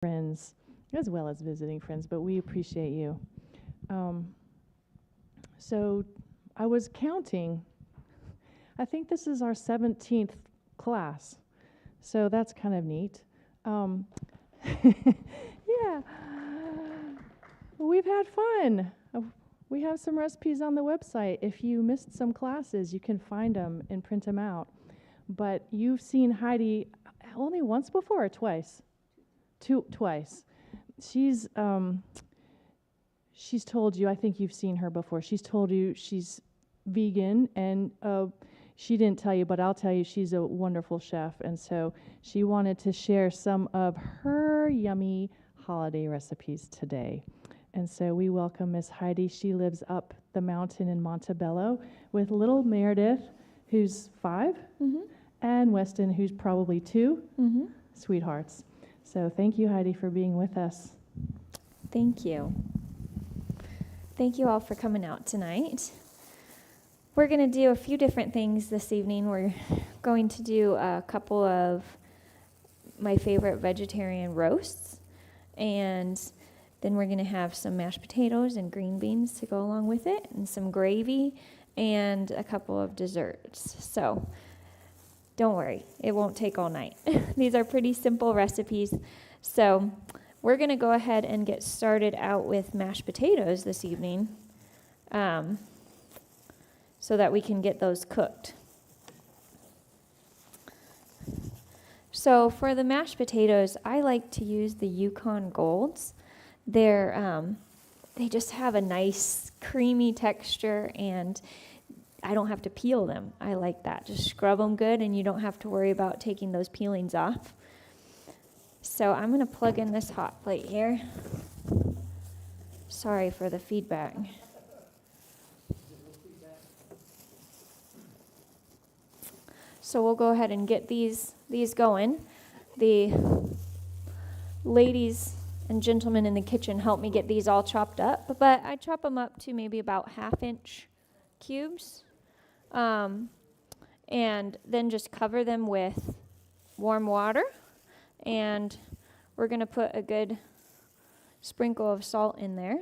friends as well as visiting friends, but we appreciate you. Um, so I was counting. I think this is our 17th class, so that's kind of neat. Um, yeah, we've had fun. We have some recipes on the website. If you missed some classes, you can find them and print them out. But you've seen Heidi only once before or twice? Twice. She's told you, I think you've seen her before. She's told you she's vegan, and she didn't tell you, but I'll tell you, she's a wonderful chef. And so she wanted to share some of her yummy holiday recipes today. And so we welcome Miss Heidi. She lives up the mountain in Montebello with little Meredith, who's 5, and Weston, who's probably 2. Sweethearts. So thank you, Heidi, for being with us. Thank you. Thank you all for coming out tonight. We're going to do a few different things this evening. We're going to do a couple of my favorite vegetarian roasts, and then we're going to have some mashed potatoes and green beans to go along with it, and some gravy, and a couple of desserts. So don't worry, it won't take all night. These are pretty simple recipes. So we're going to go ahead and get started out with mashed potatoes this evening, so that we can get those cooked. So for the mashed potatoes, I like to use the Yukon Golds. They just have a nice creamy texture, and I don't have to peel them. I like that. Just scrub them good, and you don't have to worry about taking those peelings off. So I'm going to plug in this hot plate here. Sorry for the feedback. So we'll go ahead and get these going. The ladies and gentlemen in the kitchen help me get these all chopped up, but I chop them up to maybe about 1/2-inch cubes, and then just cover them with warm water, and we're going to put a good sprinkle of salt in there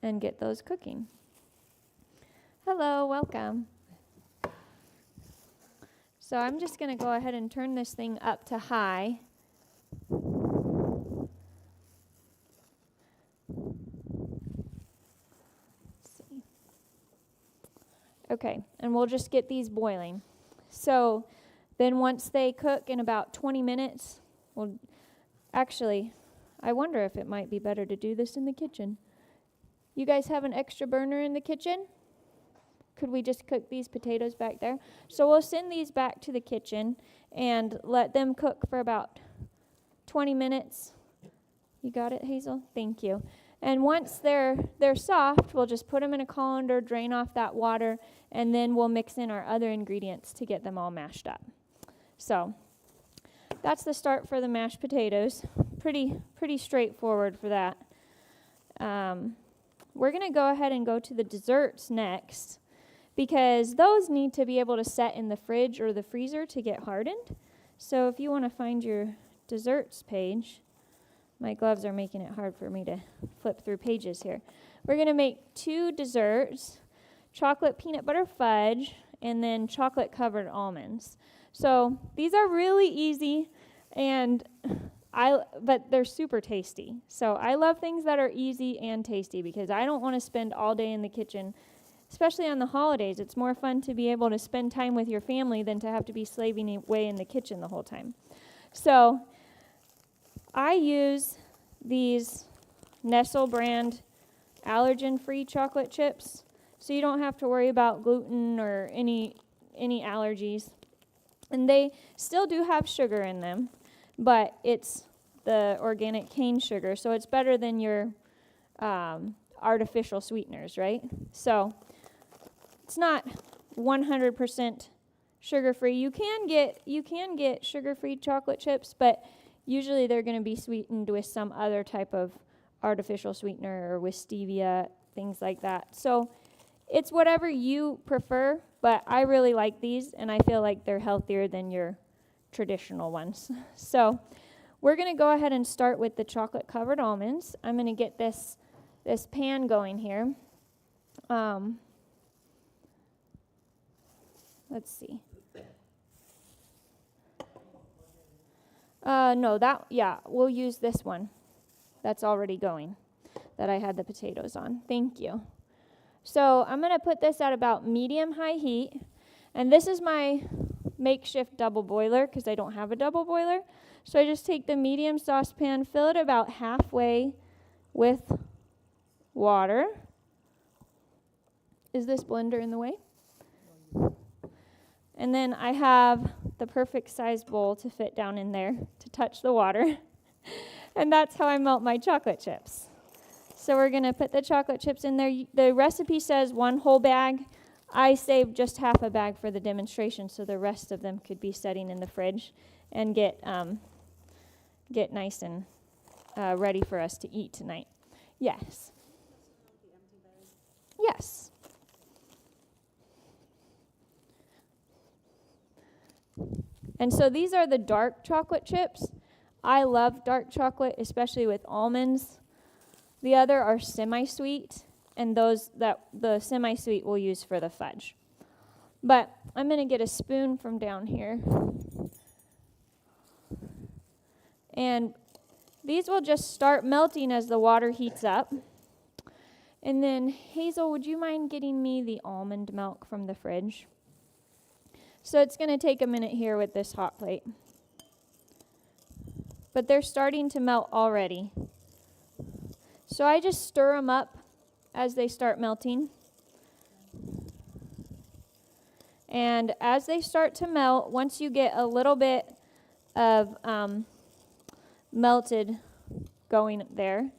and get those cooking. Hello, welcome. So I'm just going to go ahead and turn this thing up to high. Let's see. Okay, and we'll just get these boiling. So then once they cook in about 20 minutes, actually, I wonder if it might be better to do this in the kitchen. You guys have an extra burner in the kitchen? Could we just cook these potatoes back there? So we'll send these back to the kitchen and let them cook for about 20 minutes. You got it, Hazel? Thank you. And once they're soft, we'll just put them in a colander, drain off that water, and then we'll mix in our other ingredients to get them all mashed up. So that's the start for the mashed potatoes. Pretty straightforward for that. We're going to go ahead and go to the desserts next, because those need to be able to set in the fridge or the freezer to get hardened. So if you want to find your desserts page, my gloves are making it hard for me to flip through pages here. We're going to make 2 desserts, chocolate peanut butter fudge, and then chocolate covered almonds. So these are really easy, but they're super tasty. So I love things that are easy and tasty, because I don't want to spend all day in the kitchen. Especially on the holidays, it's more fun to be able to spend time with your family than to have to be slaving away in the kitchen the whole time. So I use these Nestle brand allergen-free chocolate chips, so you don't have to worry about gluten or any allergies. And they still do have sugar in them, but it's the organic cane sugar, so it's better than your artificial sweeteners, right? So it's not 100% sugar-free. You can get sugar-free chocolate chips, but usually they're going to be sweetened with some other type of artificial sweetener or with stevia, things like that. So it's whatever you prefer, but I really like these, and I feel like they're healthier than your traditional ones. So we're going to go ahead and start with the chocolate-covered almonds. I'm going to get this pan going here. Let's see. No, we'll use this one that's already going, that I had the potatoes on. Thank you. So I'm going to put this at about medium-high heat, and this is my makeshift double boiler because I don't have a double boiler. So I just take the medium saucepan, fill it about halfway with water. Is this blender in the way? And then I have the perfect size bowl to fit down in there to touch the water. And that's how I melt my chocolate chips. So we're going to put the chocolate chips in there. The recipe says 1 whole bag. I saved just half a bag for the demonstration, so the rest of them could be setting in the fridge and get nice and ready for us to eat tonight. Yes. Yes. And so these are the dark chocolate chips. I love dark chocolate, especially with almonds. The other are semi-sweet, and those that the semi-sweet we'll use for the fudge. But I'm going to get a spoon from down here. And these will just start melting as the water heats up. And then, Hazel, would you mind getting me the almond milk from the fridge? So it's going to take a minute here with this hot plate. But they're starting to melt already. So I just stir them up as they start melting. And as they start to melt, once you get a little bit of melted going there,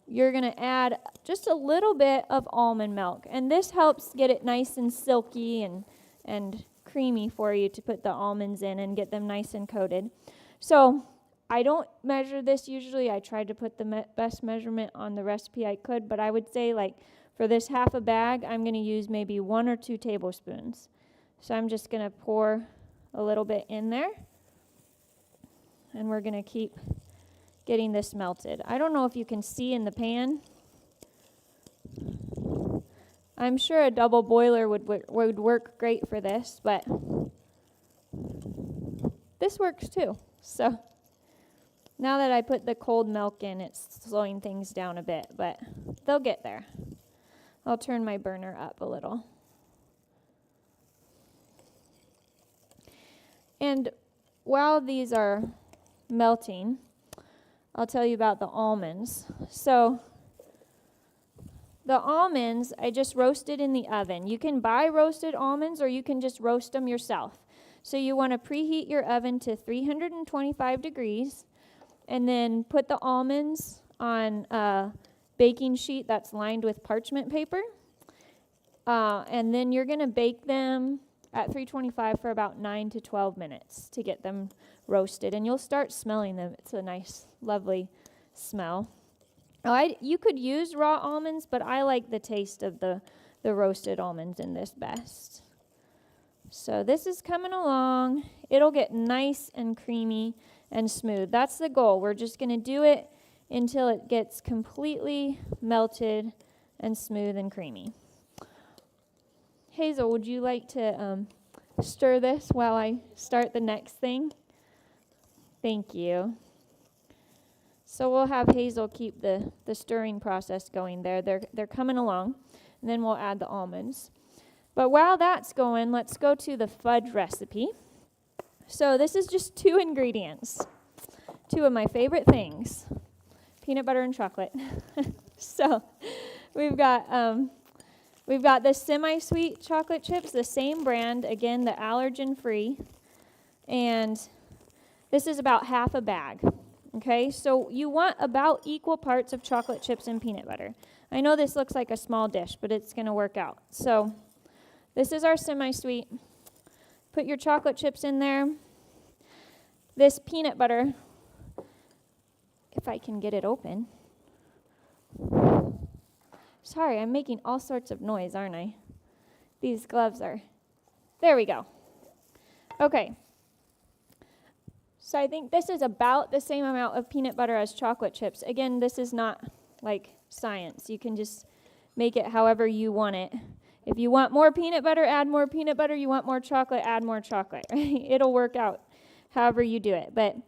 you're going to add just a little bit of almond milk. And this helps get it nice and silky and creamy for you to put the almonds in and get them nice and coated. So I don't measure this usually. I tried to put the best measurement on the recipe I could, but I would say like for this half a bag, I'm going to use maybe 1 or 2 tablespoons. So I'm just going to pour a little bit in there, and we're going to keep getting this melted. I don't know if you can see in the pan. I'm sure a double boiler would work great for this, but this works too. So now that I put the cold milk in, it's slowing things down a bit, but they'll get there. I'll turn my burner up a little. And while these are melting, I'll tell you about the almonds. So the almonds, I just roasted in the oven. You can buy roasted almonds or you can just roast them yourself. So you want to preheat your oven to 325 degrees and then put the almonds on a baking sheet that's lined with parchment paper. And then you're going to bake them at 325 for about 9 to 12 minutes to get them roasted. And you'll start smelling them. It's a nice, lovely smell. You could use raw almonds, but I like the taste of the roasted almonds in this best. So this is coming along. It'll get nice and creamy and smooth. That's the goal. We're just going to do it until it gets completely melted and smooth and creamy. Hazel, would you like to stir this while I start the next thing? Thank you. So we'll have Hazel keep the stirring process going there. They're coming along, and then we'll add the almonds. But while that's going, let's go to the fudge recipe. So this is just 2 ingredients, 2 of my favorite things, peanut butter and chocolate. So we've got the semi-sweet chocolate chips, the same brand, again, the allergen-free, and this is about half a bag. Okay, so you want about equal parts of chocolate chips and peanut butter. I know this looks like a small dish, but it's going to work out. So this is our semi-sweet. Put your chocolate chips in there. This peanut butter, if I can get it open. Sorry, I'm making all sorts of noise, aren't I? These gloves are. There we go. Okay. So I think this is about the same amount of peanut butter as chocolate chips. Again, this is not like science. You can just make it however you want it. If you want more peanut butter, add more peanut butter. You want more chocolate, add more chocolate. Right? It'll work out however you do it. But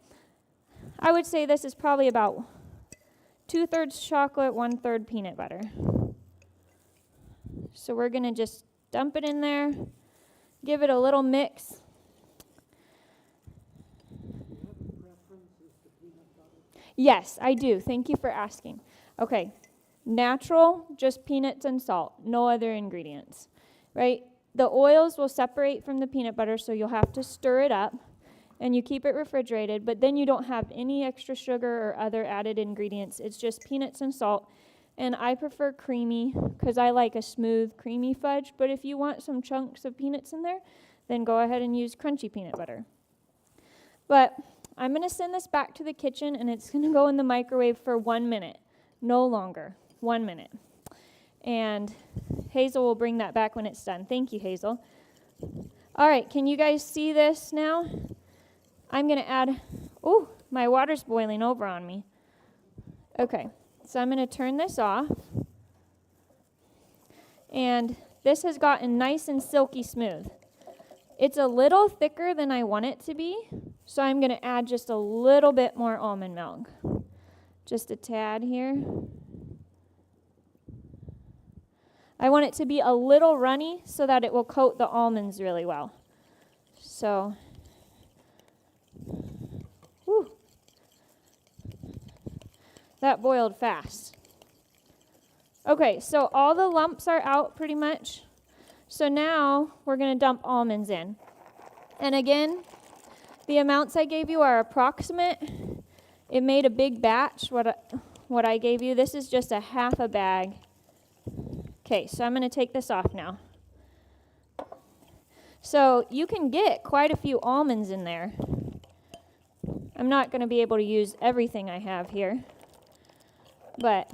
I would say this is probably about 2/3 chocolate, 1/3 peanut butter. So we're going to just dump it in there, give it a little mix. Yes, I do. Thank you for asking. Okay, natural, just peanuts and salt, no other ingredients, right? The oils will separate from the peanut butter, so you'll have to stir it up, and you keep it refrigerated, but then you don't have any extra sugar or other added ingredients. It's just peanuts and salt, and I prefer creamy because I like a smooth, creamy fudge, but if you want some chunks of peanuts in there, then go ahead and use crunchy peanut butter. But I'm going to send this back to the kitchen, and it's going to go in the microwave for 1 minute, no longer, 1 minute. And Hazel will bring that back when it's done. Thank you, Hazel. All right, can you guys see this now? I'm going to add, oh, my water's boiling over on me. Okay, so I'm going to turn this off. And this has gotten nice and silky smooth. It's a little thicker than I want it to be, so I'm going to add just a little bit more almond milk. Just a tad here. I want it to be a little runny so that it will coat the almonds really well. So, whew, that boiled fast. Okay, so all the lumps are out pretty much. So now we're going to dump almonds in. And again, the amounts I gave you are approximate. It made a big batch, what I gave you. This is just a half a bag. Okay, so I'm going to take this off now. So you can get quite a few almonds in there. I'm not going to be able to use everything I have here. But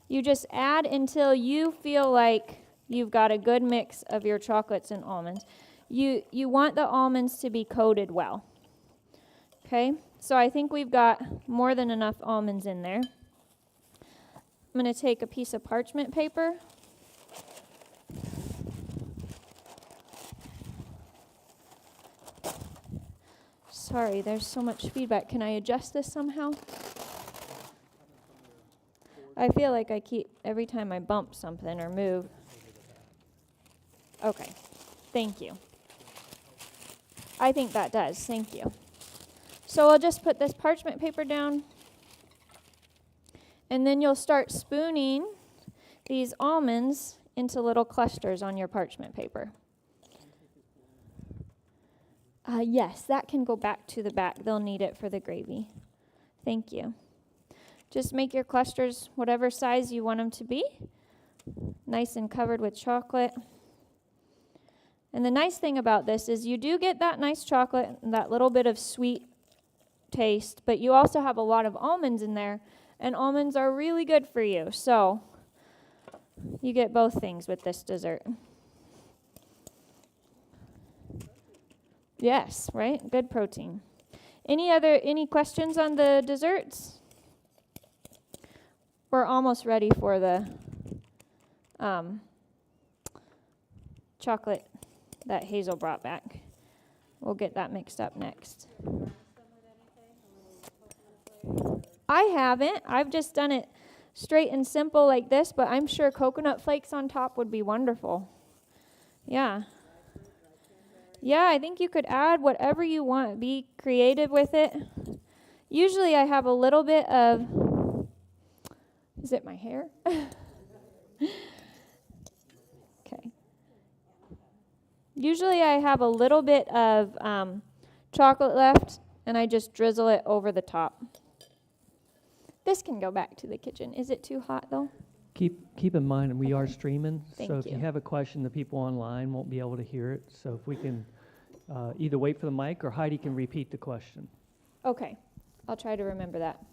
you just add until you feel like you've got a good mix of your chocolates and almonds. You want the almonds to be coated well. Okay, so I think we've got more than enough almonds in there. I'm going to take a piece of parchment paper. Sorry, there's so much feedback. Can I adjust this somehow? I feel like I keep, every time I bump something or move. Okay, thank you. I think that does, thank you. So I'll just put this parchment paper down, and then you'll start spooning these almonds into little clusters on your parchment paper. Yes, that can go back to the back. They'll need it for the gravy. Thank you. Just make your clusters whatever size you want them to be. Nice and covered with chocolate. And the nice thing about this is you do get that nice chocolate and that little bit of sweet taste, but you also have a lot of almonds in there, and almonds are really good for you. So you get both things with this dessert. Yes, right? Good protein. Any questions on the desserts? We're almost ready for the chocolate that Hazel brought back. We'll get that mixed up next. I haven't. I've just done it straight and simple like this, but I'm sure coconut flakes on top would be wonderful. Yeah. Yeah, I think you could add whatever you want. Be creative with it. Usually I have a little bit of, is it my hair? Okay. Usually I have a little bit of chocolate left, and I just drizzle it over the top. This can go back to the kitchen. Is it too hot, though? Keep in mind, we are streaming, so if you. you have a question, the people online won't be able to hear it. So if we can either wait for the mic or Heidi can repeat the question. Okay, I'll try to remember that.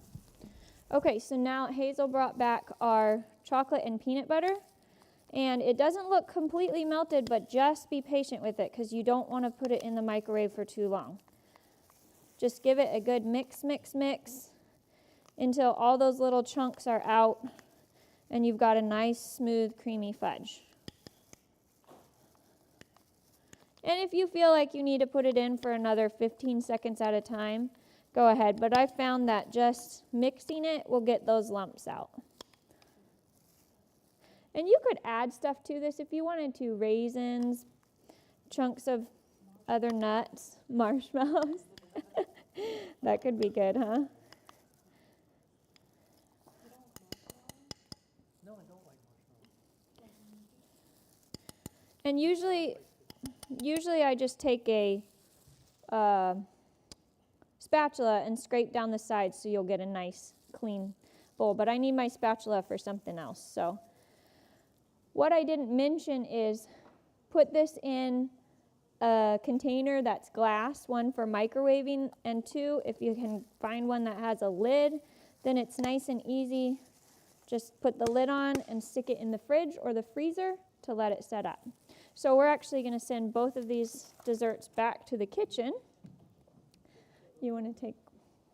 Okay, so now Hazel brought back our chocolate and peanut butter, and it doesn't look completely melted, but just be patient with it because you don't want to put it in the microwave for too long. Just give it a good mix until all those little chunks are out and you've got a nice, smooth, creamy fudge. And if you feel like you need to put it in for another 15 seconds at a time, go ahead. But I found that just mixing it will get those lumps out. And you could add stuff to this if you wanted to, raisins, chunks of other nuts, marshmallows. That could be good, huh? No, I don't like marshmallows. And usually I just take a spatula and scrape down the sides so you'll get a nice clean bowl. But I need my spatula for something else. So what I didn't mention is put this in a container that's glass, one for microwaving, and two, if you can find one that has a lid, then it's nice and easy. Just put the lid on and stick it in the fridge or the freezer to let it set up. So we're actually going to send both of these desserts back to the kitchen. You want to take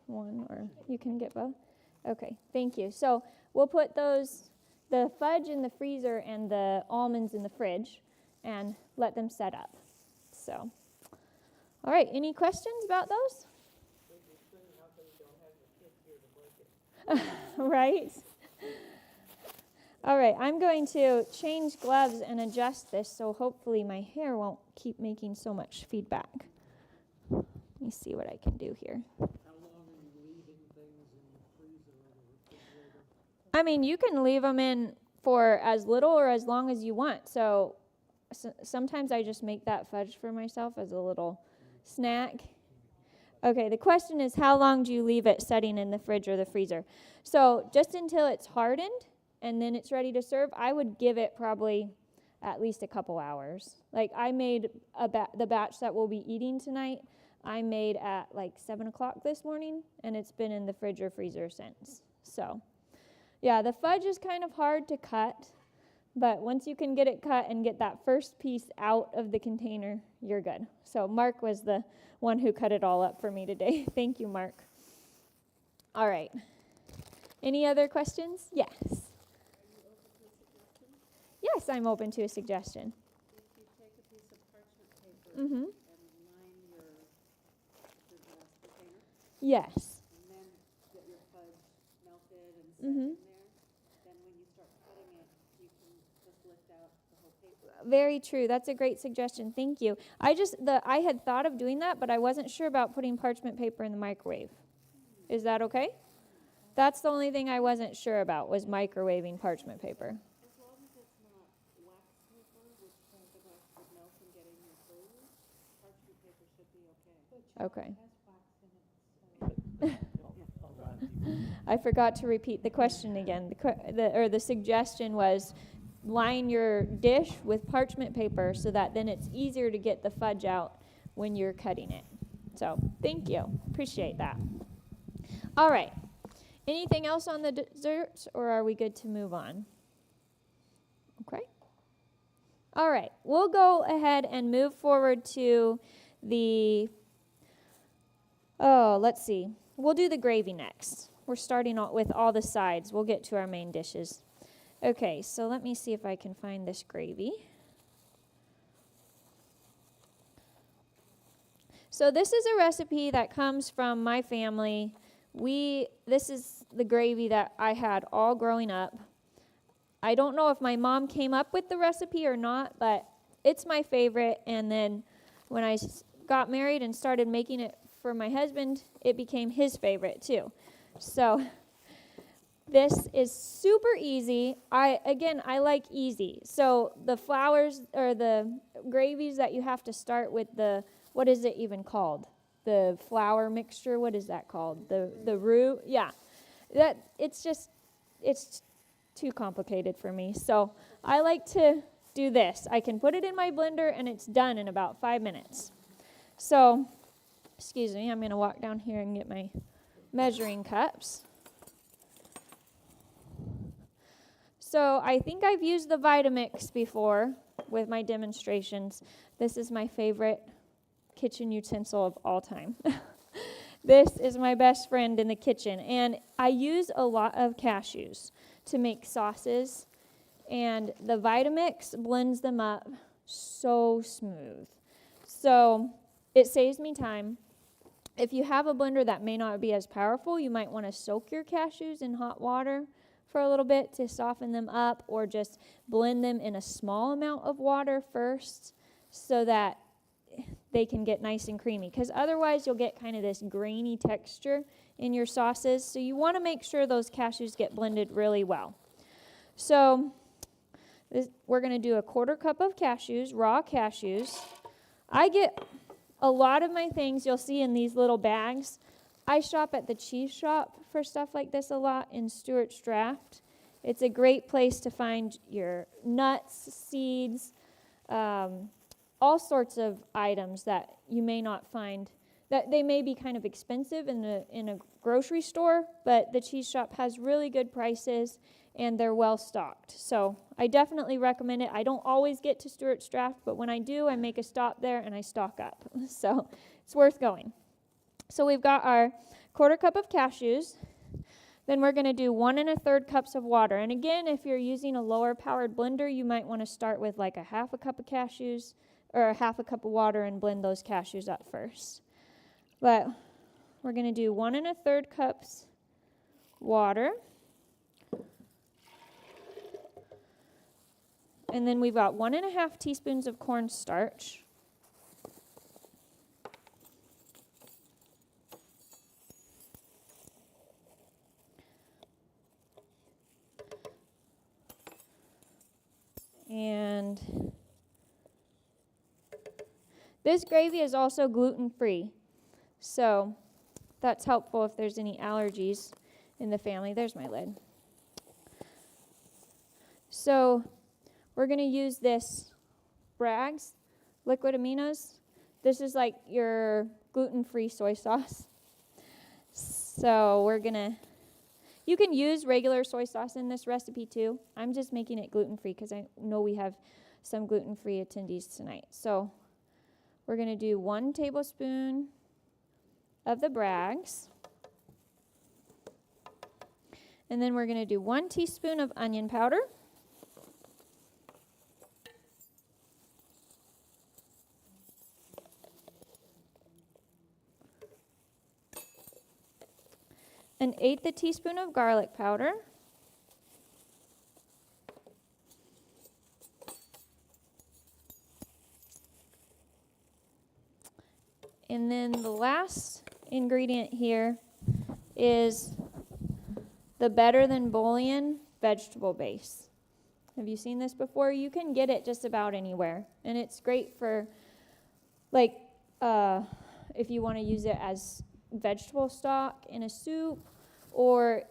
one, or you can get both? Okay, thank you. So we'll put the fudge in the freezer and the almonds in the fridge and let them set up. So, all right, any questions about those? Right? All right, I'm going to change gloves and adjust this so hopefully my hair won't keep making so much feedback. Let me see what I can do here. How long are you leaving things in the freezer or the refrigerator? I mean, you can leave them in for as little or as long as you want. So sometimes I just make that fudge for myself as a little snack. Okay, the question is, how long do you leave it setting in the fridge or the freezer? So just until it's hardened and then it's ready to serve. I would give it probably at least a couple hours. Like I made the batch that we'll be eating tonight, I made at like 7 o'clock this morning, and it's been in the fridge or freezer since. So yeah, the fudge is kind of hard to cut, but once you can get it cut and get that first piece out of the container, you're good. So Mark was the one who cut it all up for me today. Thank you, Mark. All right. Any other questions? Yes. Yes, I'm open to a suggestion. If you take a piece of parchment paper Mm-hmm. and line your the glass container, Yes. and then get your fudge melted and set Mm-hmm. in there, then when you start cutting it, you can just lift out the whole paper. Very true. That's a great suggestion. Thank you. I had thought of doing that, but I wasn't sure about putting parchment paper in the microwave. Is that okay? That's the only thing I wasn't sure about, was microwaving parchment paper. As long as it's not wax paper, which otherwise would melt and get in your food, parchment paper should be okay. Okay. I forgot to repeat the question again. The suggestion was line your dish with parchment paper so that then it's easier to get the fudge out when you're cutting it. So thank you. Appreciate that. All right. Anything else on the desserts, or are we good to move on? Okay. All right. We'll go ahead and move forward to let's see. We'll do the gravy next. We're starting with all the sides. We'll get to our main dishes. Okay, so let me see if I can find this gravy. So this is a recipe that comes from my family. This is the gravy that I had all growing up. I don't know if my mom came up with the recipe or not, but it's my favorite. And then when I got married and started making it for my husband, it became his favorite too. So this is super easy. I like easy. So the flours or the gravies that you have to start with what is it even called? The flour mixture, what is that called? The roux? Yeah. It's too complicated for me. So I like to do this. I can put it in my blender and it's done in about 5 minutes. So, excuse me, I'm going to walk down here and get my measuring cups. So I think I've used the Vitamix before with my demonstrations. This is my favorite kitchen utensil of all time. This is my best friend in the kitchen, and I use a lot of cashews to make sauces, and the Vitamix blends them up so smooth. So it saves me time. If you have a blender that may not be as powerful, you might want to soak your cashews in hot water for a little bit to soften them up, or just blend them in a small amount of water first so that they can get nice and creamy, because otherwise you'll get kind of this grainy texture in your sauces. So you want to make sure those cashews get blended really well. So we're going to do a 1/4 cup of cashews, raw cashews. I get a lot of my things you'll see in these little bags. I shop at the cheese shop for stuff like this a lot in Stewart's Draft. It's a great place to find your nuts, seeds, all sorts of items that you may not find, that they may be kind of expensive in a grocery store, but the cheese shop has really good prices and they're well stocked. So I definitely recommend it. I don't always get to Stewart's Draft, but when I do, I make a stop there and I stock up. So it's worth going. So we've got our 1/4 cup of cashews. Then we're going to do 1 1/3 cups of water. And again, if you're using a lower powered blender, you might want to start with like a 1/2 cup of cashews or a 1/2 cup of water and blend those cashews up first. But we're going to do 1 1/3 cups water. And then we've got 1 1/2 teaspoons of cornstarch. And this gravy is also gluten-free, so that's helpful if there's any allergies in the family. There's my lid. So we're going to use this Bragg's liquid aminos. This is like your gluten-free soy sauce. So we're going to, you can use regular soy sauce in this recipe too. I'm just making it gluten-free because I know we have some gluten-free attendees tonight. So we're going to do 1 tablespoon of the Bragg's. And then we're going to do 1 teaspoon of onion powder. An 1/8 teaspoon of garlic powder. And then the last ingredient here is the Better Than Bouillon vegetable base. Have you seen this before? You can get it just about anywhere. And it's great for, like, if you want to use it as vegetable stock in a soup, or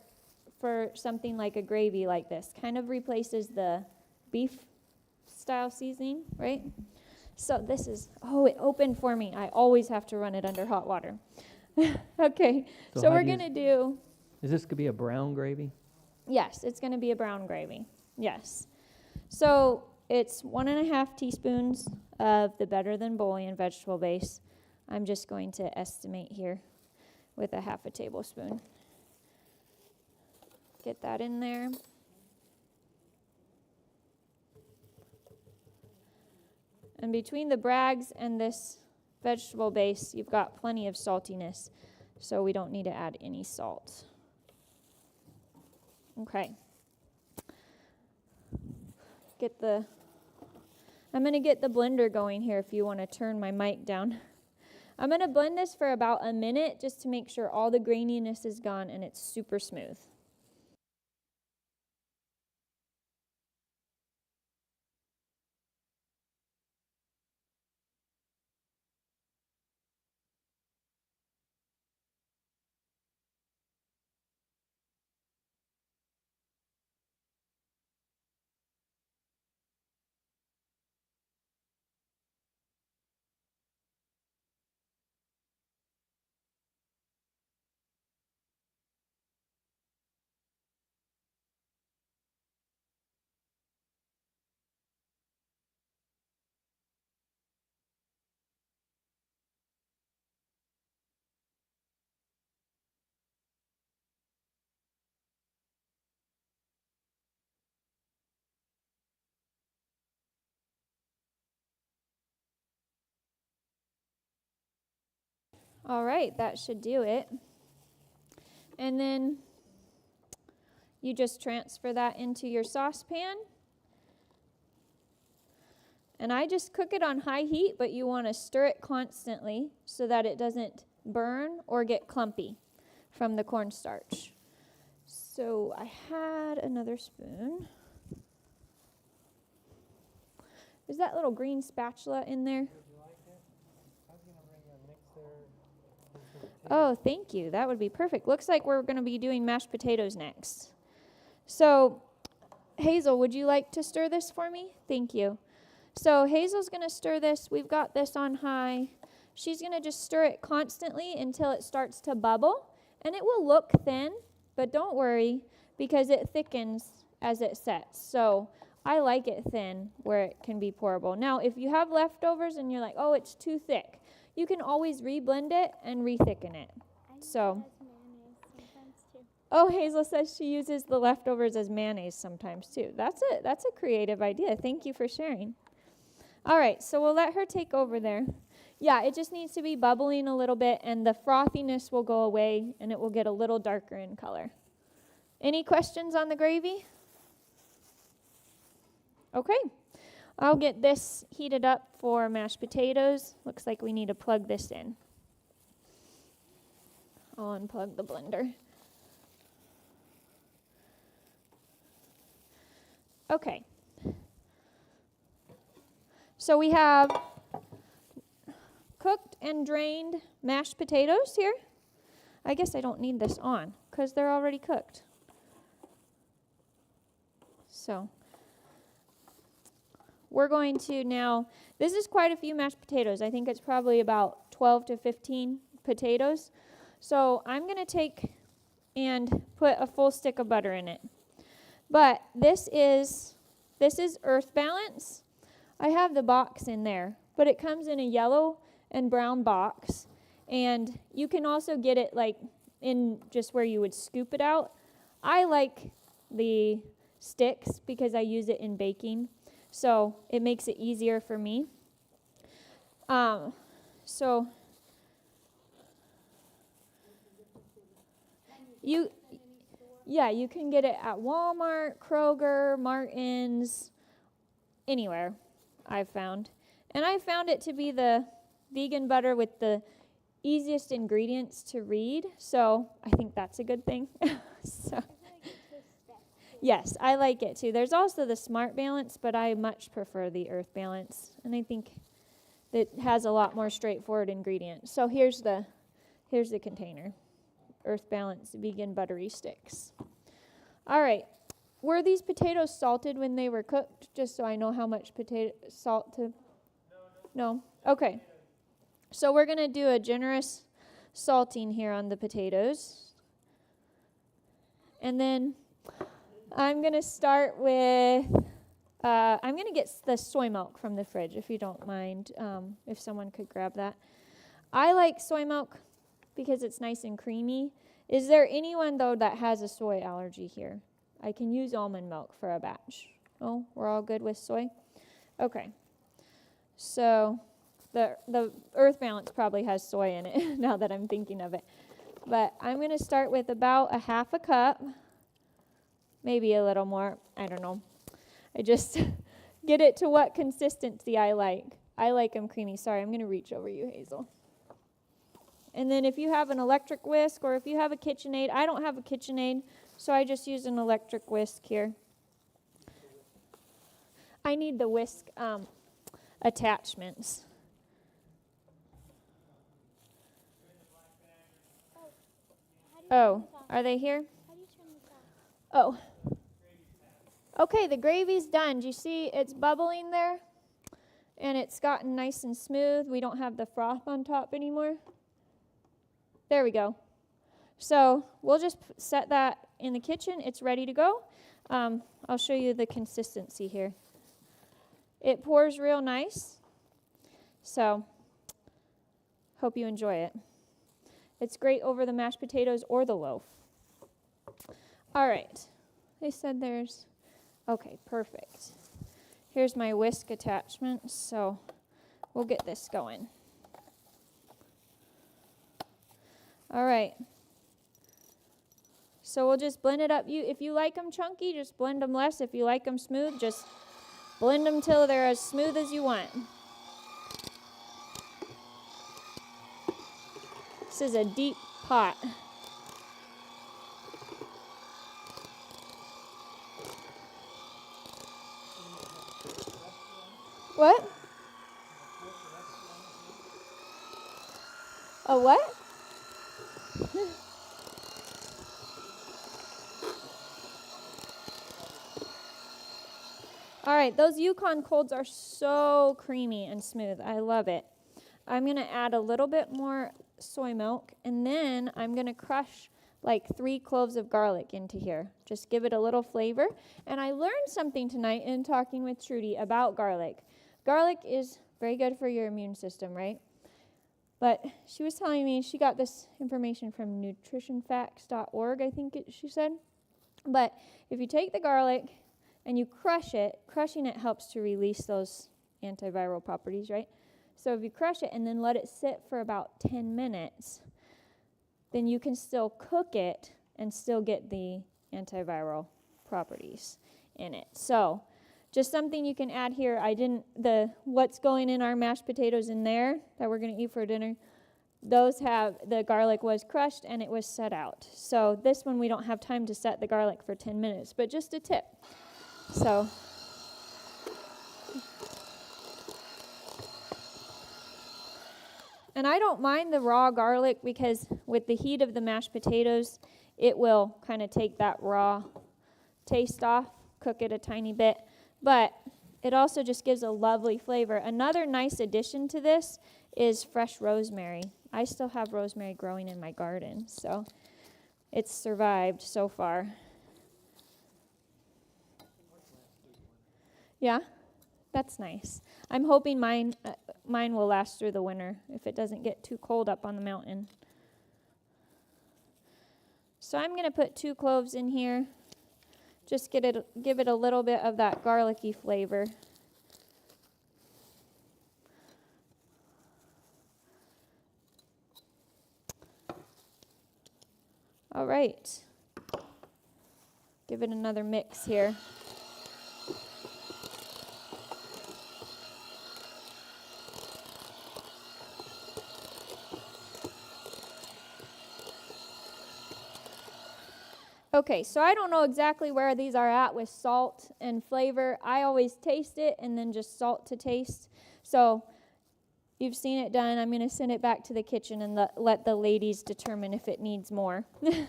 for something like a gravy like this. Kind of replaces the beef style seasoning, right? So this is, oh, it opened for me. I always have to run it under hot water. Okay, so we're going to do... Is this going to be a brown gravy? Yes, it's going to be a brown gravy. Yes. So it's 1 1/2 teaspoons of the Better Than Bouillon vegetable base. I'm just going to estimate here with a 1/2 tablespoon. Get that in there. And between the Bragg's and this vegetable base, you've got plenty of saltiness, so we don't need to add any salt. Okay. I'm going to get the blender going here if you want to turn my mic down. I'm going to blend this for about a minute just to make sure all the graininess is gone and it's super smooth. All right, that should do it. And then you just transfer that into your saucepan. And I just cook it on high heat, but you want to stir it constantly so that it doesn't burn or get clumpy from the cornstarch. So I had another spoon. Is that little green spatula in there? Oh, thank you. That would be perfect. Looks like we're going to be doing mashed potatoes next. So, Hazel, would you like to stir this for me? Thank you. So Hazel's going to stir this. We've got this on high. She's going to just stir it constantly until it starts to bubble. And it will look thin, but don't worry because it thickens as it sets. So I like it thin where it can be pourable. Now, if you have leftovers and you're like, oh, it's too thick, you can always reblend it and rethicken it. So, oh, Hazel says she uses the leftovers as mayonnaise sometimes too. That's a creative idea. Thank you for sharing. All right, so we'll let her take over there. Yeah, it just needs to be bubbling a little bit, and the frothiness will go away, and it will get a little darker in color. Any questions on the gravy? Okay, I'll get this heated up for mashed potatoes. Looks like we need to plug this in. I'll unplug the blender. Okay. So we have cooked and drained mashed potatoes here. I guess I don't need this on because they're already cooked. So we're going to now, this is quite a few mashed potatoes. I think it's probably about 12 to 15 potatoes. So I'm going to take and put a full stick of butter in it. But this is Earth Balance. I have the box in there, but it comes in a yellow and brown box, and you can also get it like in just where you would scoop it out. I like the sticks because I use it in baking, so it makes it easier for me. You can get it at Walmart, Kroger, Martin's, anywhere I've found. And I found it to be the vegan butter with the easiest ingredients to read, so I think that's a good thing. Yes, I like it too. There's also the Smart Balance, but I much prefer the Earth Balance, and I think it has a lot more straightforward ingredients. So here's the container. Earth Balance vegan buttery sticks. All right. Were these potatoes salted when they were cooked? Just so I know how much salt to... No? Okay. So we're going to do a generous salting here on the potatoes. And then I'm going to start with... I'm going to get the soy milk from the fridge, if you don't mind, if someone could grab that. I like soy milk because it's nice and creamy. Is there anyone, though, that has a soy allergy here? I can use almond milk for a batch. Oh, we're all good with soy? Okay. So the Earth Balance probably has soy in it, now that I'm thinking of it. But I'm going to start with about a half a cup, maybe a little more. I don't know. I just get it to what consistency I like. I like them creamy. Sorry, I'm going to reach over you, Hazel. And then if you have an electric whisk or if you have a KitchenAid, I don't have a KitchenAid, so I just use an electric whisk here. I need the whisk attachments. Oh, are they here? Oh. Okay, the gravy's done. Do you see it's bubbling there? And it's gotten nice and smooth. We don't have the froth on top anymore. There we go. So we'll just set that in the kitchen. It's ready to go. I'll show you the consistency here. It pours real nice. So hope you enjoy it. It's great over the mashed potatoes or the loaf. All right. They said there's... Okay, perfect. Here's my whisk attachment, so we'll get this going. All right. So we'll just blend it up. If you like them chunky, just blend them less. If you like them smooth, just blend them till they're as smooth as you want. This is a deep pot. What? A what? All right, those Yukon colds are so creamy and smooth. I love it. I'm going to add a little bit more soy milk, and then I'm going to crush like 3 cloves of garlic into here. Just give it a little flavor. And I learned something tonight in talking with Trudy about garlic. Garlic is very good for your immune system, right? But she was telling me she got this information from nutritionfacts.org, I think she said. But if you take the garlic and you crush it, crushing it helps to release those antiviral properties, right? So if you crush it and then let it sit for about 10 minutes, then you can still cook it and still get the antiviral properties in it. So just something you can add here. What's going in our mashed potatoes in there that we're going to eat for dinner, the garlic was crushed and it was set out. So this one we don't have time to set the garlic for 10 minutes, but just a tip. So and I don't mind the raw garlic because with the heat of the mashed potatoes, it will kind of take that raw taste off, cook it a tiny bit. But it also just gives a lovely flavor. Another nice addition to this is fresh rosemary. I still have rosemary growing in my garden, so it's survived so far. Yeah, that's nice. I'm hoping mine will last through the winter if it doesn't get too cold up on the mountain. So I'm going to put 2 cloves in here. Just give it a little bit of that garlicky flavor. All right. Give it another mix here. Okay, so I don't know exactly where these are at with salt and flavor. I always taste it and then just salt to taste. So you've seen it done. I'm going to send it back to the kitchen and let the ladies determine if it needs more.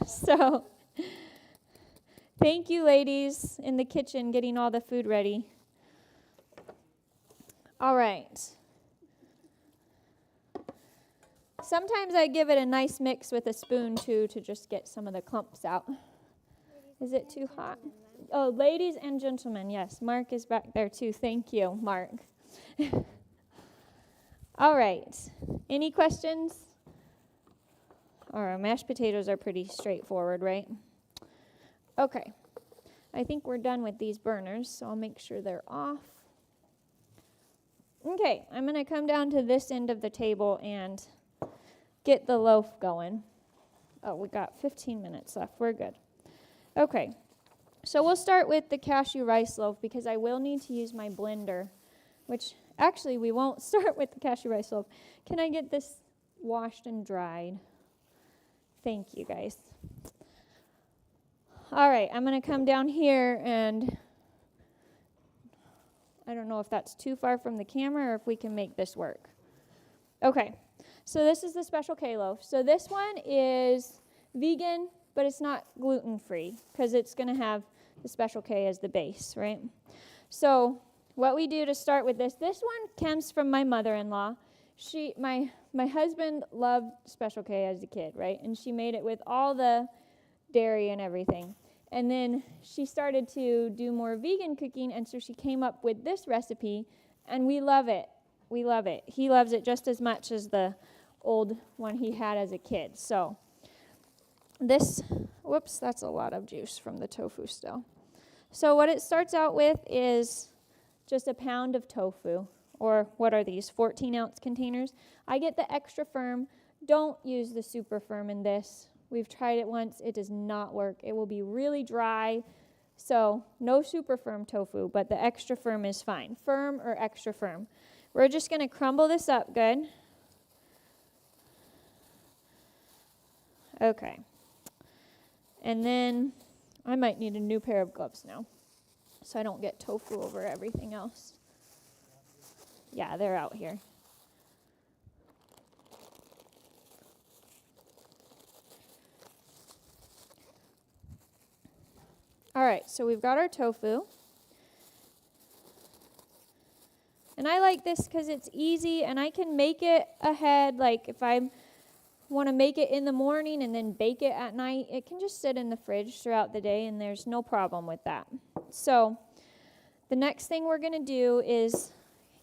So thank you, ladies, in the kitchen getting all the food ready. All right. Sometimes I give it a nice mix with a spoon, too, to just get some of the clumps out. Is it too hot? Oh, ladies and gentlemen, yes. Mark is back there, too. Thank you, Mark. All right. Any questions? Our mashed potatoes are pretty straightforward, right? Okay. I think we're done with these burners, so I'll make sure they're off. Okay, I'm going to come down to this end of the table and get the loaf going. Oh, we got 15 minutes left. We're good. Okay, so we'll start with the cashew rice loaf because I will need to use my blender, which actually we won't start with the cashew rice loaf. Can I get this washed and dried? Thank you, guys. All right, I'm going to come down here and I don't know if that's too far from the camera or if we can make this work. Okay, so this is the Special K loaf. So this one is vegan, but it's not gluten-free because it's going to have the Special K as the base, right? So what we do to start with this one comes from my mother-in-law. My husband loved Special K as a kid, right? And she made it with all the dairy and everything. And then she started to do more vegan cooking, and so she came up with this recipe, and we love it. We love it. He loves it just as much as the old one he had as a kid. So this, whoops, that's a lot of juice from the tofu still. So what it starts out with is just a pound of tofu, or what are these, 14-ounce containers. I get the extra firm. Don't use the super firm in this. We've tried it once. It does not work. It will be really dry. So no super firm tofu, but the extra firm is fine. Firm or extra firm. We're just going to crumble this up good. Okay. And then I might need a new pair of gloves now so I don't get tofu over everything else. Yeah, they're out here. All right, so we've got our tofu. And I like this because it's easy and I can make it ahead. Like if I want to make it in the morning and then bake it at night, it can just sit in the fridge throughout the day and there's no problem with that. So the next thing we're going to do is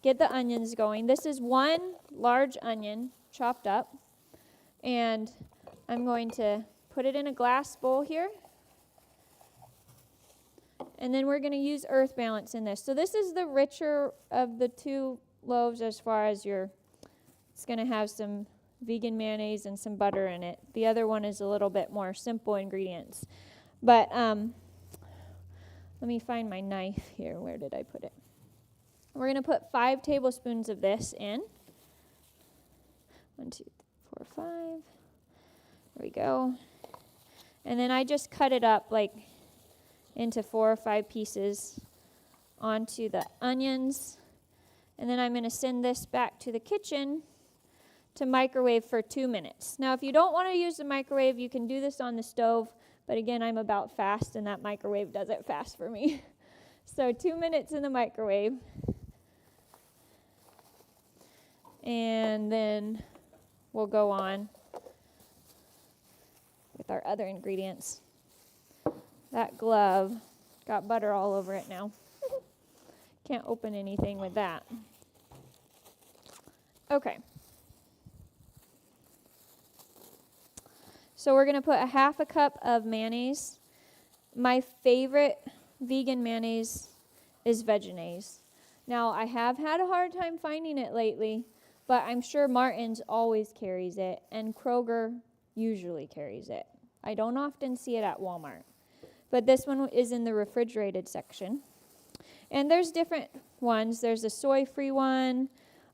get the onions going. This is one large onion chopped up. And I'm going to put it in a glass bowl here. And then we're going to use earth balance in this. So this is the richer of the two loaves as far as it's going to have some vegan mayonnaise and some butter in it. The other one is a little bit more simple ingredients. But let me find my knife here. Where did I put it? We're going to put 5 tablespoons of this in. 1, 2, 4, 5. There we go. And then I just cut it up like into 4 or 5 pieces onto the onions. And then I'm going to send this back to the kitchen to microwave for 2 minutes. Now, if you don't want to use the microwave, you can do this on the stove. But again, I'm about fast, and that microwave does it fast for me. So 2 minutes in the microwave. And then we'll go on with our other ingredients. That glove got butter all over it now. Can't open anything with that. Okay. So we're going to put a 1/2 cup of mayonnaise. My favorite vegan mayonnaise is Vegenaise. Now, I have had a hard time finding it lately, but I'm sure Martin's always carries it, and Kroger usually carries it. I don't often see it at Walmart. But this one is in the refrigerated section. And there's different ones. There's a soy-free one.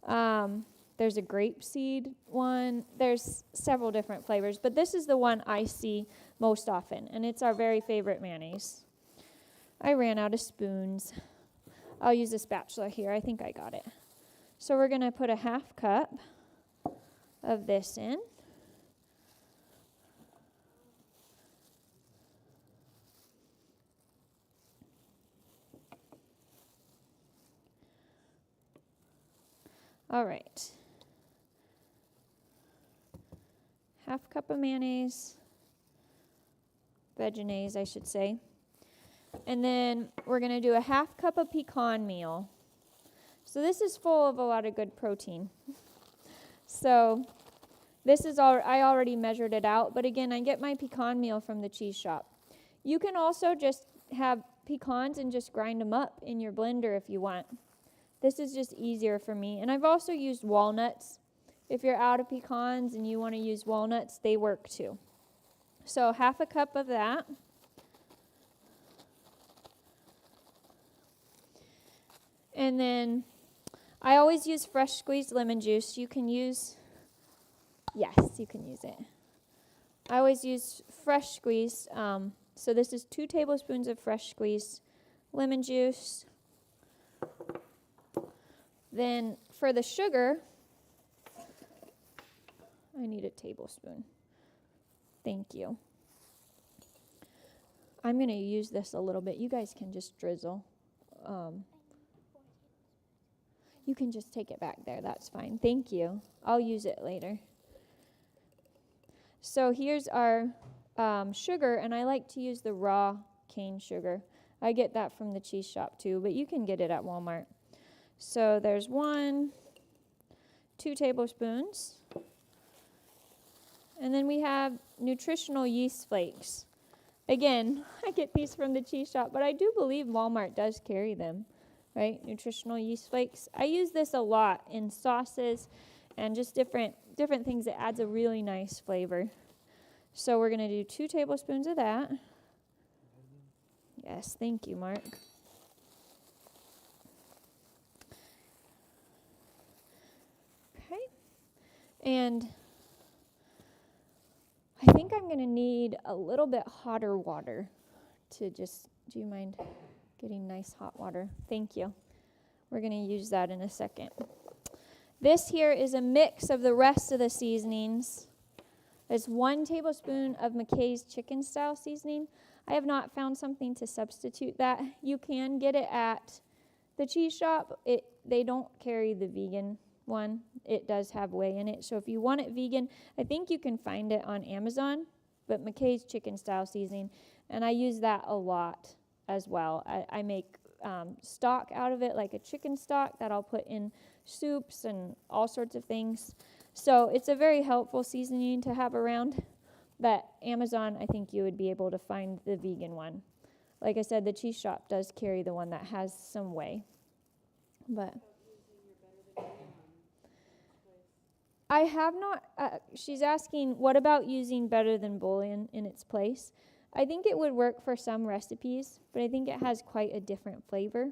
There's a grapeseed one. There's several different flavors. But this is the one I see most often. And it's our very favorite mayonnaise. I ran out of spoons. I'll use a spatula here. I think I got it. So we're going to put a 1/2 cup of this in. All right. 1/2 cup of mayonnaise, Vegenaise, I should say. And then we're going to do a 1/2 cup of pecan meal. So this is full of a lot of good protein. So this is all, I already measured it out, but again, I get my pecan meal from the cheese shop. You can also just have pecans and just grind them up in your blender if you want. This is just easier for me. And I've also used walnuts. If you're out of pecans and you want to use walnuts, they work too. So 1/2 cup of that. And then I always use fresh squeezed lemon juice. You can use, yes, you can use it. I always use fresh squeezed. So this is 2 tablespoons of fresh squeezed lemon juice. Then for the sugar, I need a tablespoon. Thank you. I'm going to use this a little bit. You guys can just drizzle. You can just take it back there. That's fine. Thank you. I'll use it later. So here's our sugar, and I like to use the raw cane sugar. I get that from the cheese shop too, but you can get it at Walmart. So there's 2 tablespoons. And then we have nutritional yeast flakes. Again, I get these from the cheese shop, but I do believe Walmart does carry them, right? Nutritional yeast flakes. I use this a lot in sauces and just different different things, it adds a really nice flavor. So we're going to do 2 tablespoons of that. Yes, thank you, Mark. Okay. And I think I'm going to need a little bit hotter water to just, do you mind getting nice hot water? Thank you. We're going to use that in a second. This here is a mix of the rest of the seasonings. It's 1 tablespoon of McKay's chicken style seasoning. I have not found something to substitute that. You can get it at the cheese shop. They don't carry the vegan one. It does have whey in it. So if you want it vegan, I think you can find it on Amazon, but McKay's chicken style seasoning. And I use that a lot as well. I make stock out of it, like a chicken stock that I'll put in soups and all sorts of things. So it's a very helpful seasoning to have around. But Amazon, I think you would be able to find the vegan one. Like I said, the cheese shop does carry the one that has some whey. But I have not, she's asking, what about using better than bouillon in its place? I think it would work for some recipes, but I think it has quite a different flavor.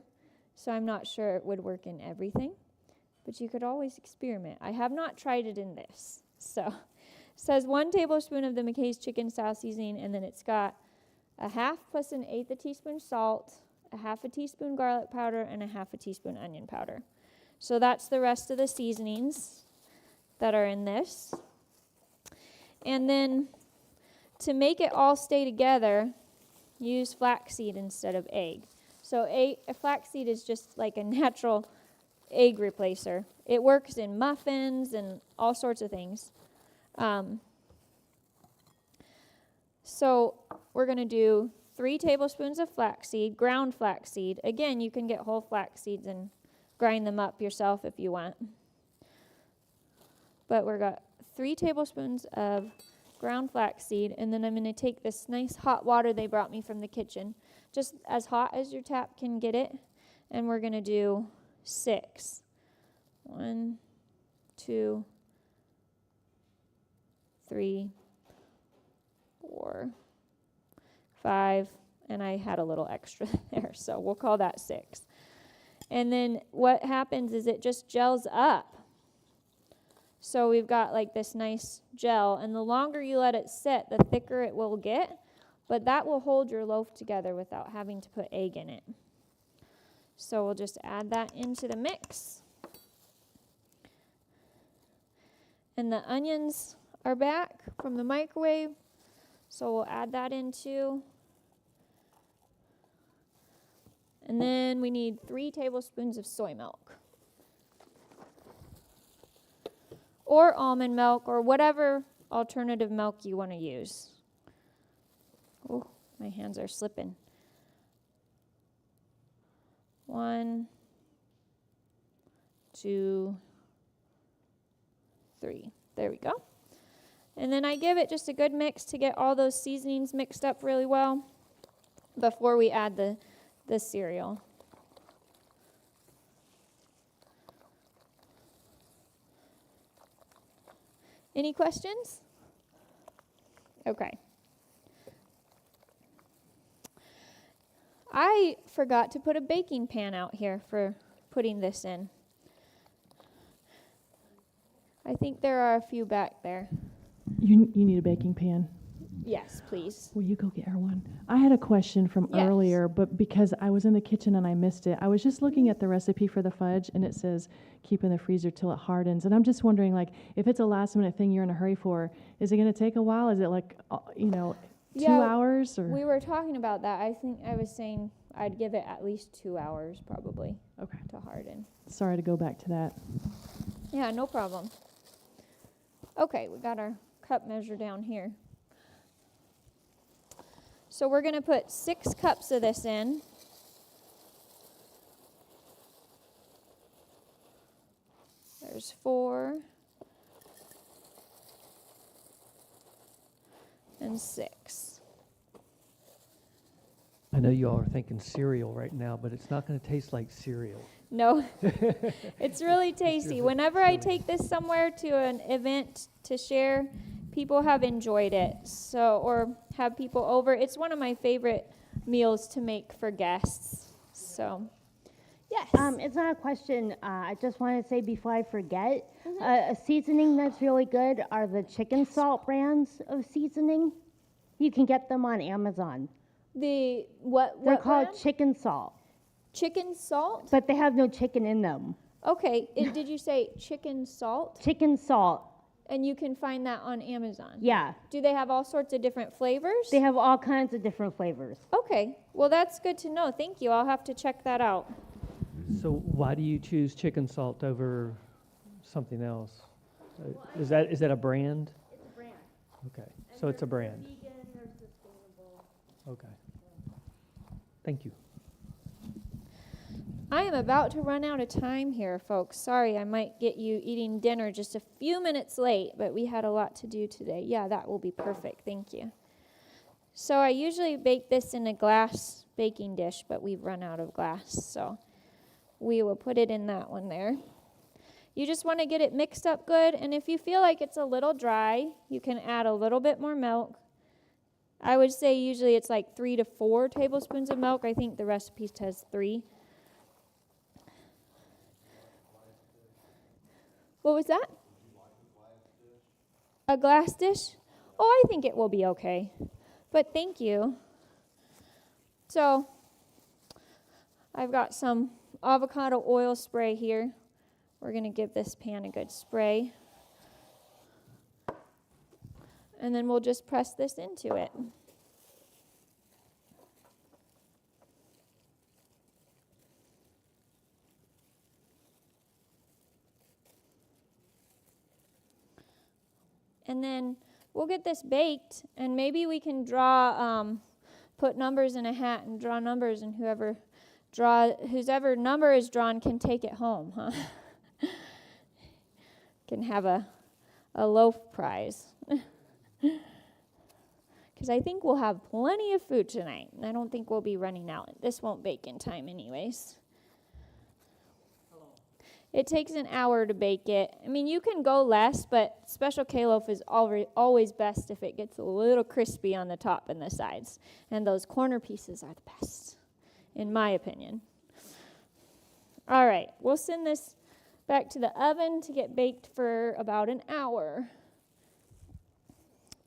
So I'm not sure it would work in everything. But you could always experiment. I have not tried it in this. So it says 1 tablespoon of the McKay's chicken style seasoning, and then it's got 1/2 plus 1/8 a teaspoon salt, 1/2 a teaspoon garlic powder, and 1/2 a teaspoon onion powder. So that's the rest of the seasonings that are in this. And then to make it all stay together, use flaxseed instead of egg. So a flaxseed is just like a natural egg replacer. It works in muffins and all sorts of things. So we're going to do 3 tablespoons of flaxseed, ground flaxseed. Again, you can get whole flax seeds and grind them up yourself if you want. But we've got 3 tablespoons of ground flaxseed, and then I'm going to take this nice hot water they brought me from the kitchen, just as hot as your tap can get it, and we're going to do 6. 1, 2, 3, 4, 5, and I had a little extra there, so we'll call that 6. And then what happens is it just gels up. So we've got like this nice gel, and the longer you let it sit, the thicker it will get, but that will hold your loaf together without having to put egg in it. So we'll just add that into the mix. And the onions are back from the microwave, so we'll add that in too. And then we need 3 tablespoons of soy milk. Or almond milk, or whatever alternative milk you want to use. Oh, my hands are slipping. 1, 2, 3. There we go. And then I give it just a good mix to get all those seasonings mixed up really well before we add the cereal. Any questions? Okay. I forgot to put a baking pan out here for putting this in. I think there are a few back there. You need a baking pan. Yes, please. Will you go get her one? I had a question from Yes. earlier, but because I was in the kitchen and I missed it, I was just looking at the recipe for the fudge, and it says keep in the freezer till it hardens. And I'm just wondering, like, if it's a last-minute thing you're in a hurry for, is it going to take a while? Is it like, 2 hours? Or We were talking about that. I think I was saying I'd give it at least 2 hours probably Okay. to harden. Sorry to go back to that. Yeah, no problem. Okay, we got our cup measure down here. So we're going to put 6 cups of this in. There's 4 and 6. I know you all are thinking cereal right now, but it's not going to taste like cereal. No, it's really tasty. really- Whenever I take this somewhere to an event to share, people have enjoyed it. So, or have people over. It's one of my favorite meals to make for guests. So, yes. It's not a question. I just want to say before I forget, a seasoning that's really good are the chicken salt brands of seasoning. You can get them on Amazon. The what? They're What called brand? chicken salt, Chicken salt. but they have no chicken in them. Okay. Did you say chicken salt? Chicken salt, And you can find that on Amazon. yeah. Do they have all sorts of different flavors? They have all kinds of different flavors. Okay. Well, that's good to know. Thank you. I'll have to check that out. So why do you choose chicken salt over something else? Is that a brand? It's a brand. Okay, so it's a brand. Vegan, they're sustainable. Okay. Thank you. I am about to run out of time here, folks. Sorry, I might get you eating dinner just a few minutes late, but we had a lot to do today. Yeah, that will be perfect. Thank you. So I usually bake this in a glass baking dish, but we've run out of glass, so we will put it in that one there. You just want to get it mixed up good, and if you feel like it's a little dry, you can add a little bit more milk. I would say usually it's like 3 to 4 tablespoons of milk. I think the recipe says 3. What was that? A glass dish? Oh, I think it will be okay. But thank you. So, I've got some avocado oil spray here. We're going to give this pan a good spray. And then we'll just press this into it. And then we'll get this baked, and maybe we can put numbers in a hat and draw numbers, and whoever number is drawn can take it home, huh? Can have a loaf prize. Because I think we'll have plenty of food tonight. I don't think we'll be running out. This won't bake in time anyways. It takes an hour to bake it. I mean, you can go less, but Special K loaf is always best if it gets a little crispy on the top and the sides. And those corner pieces are the best, in my opinion. All right, we'll send this back to the oven to get baked for about an hour.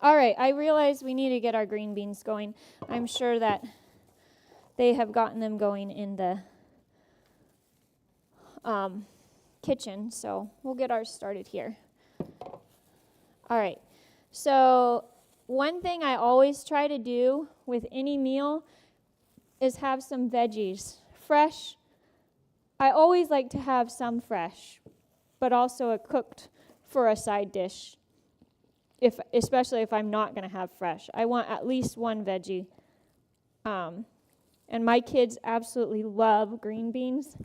All right, I realize we need to get our green beans going. I'm sure that they have gotten them going in the kitchen, so we'll get ours started here. All right, so one thing I always try to do with any meal is have some veggies. Fresh, I always like to have some fresh, but also a cooked for a side dish, especially if I'm not going to have fresh. I want at least one veggie. And my kids absolutely love green beans.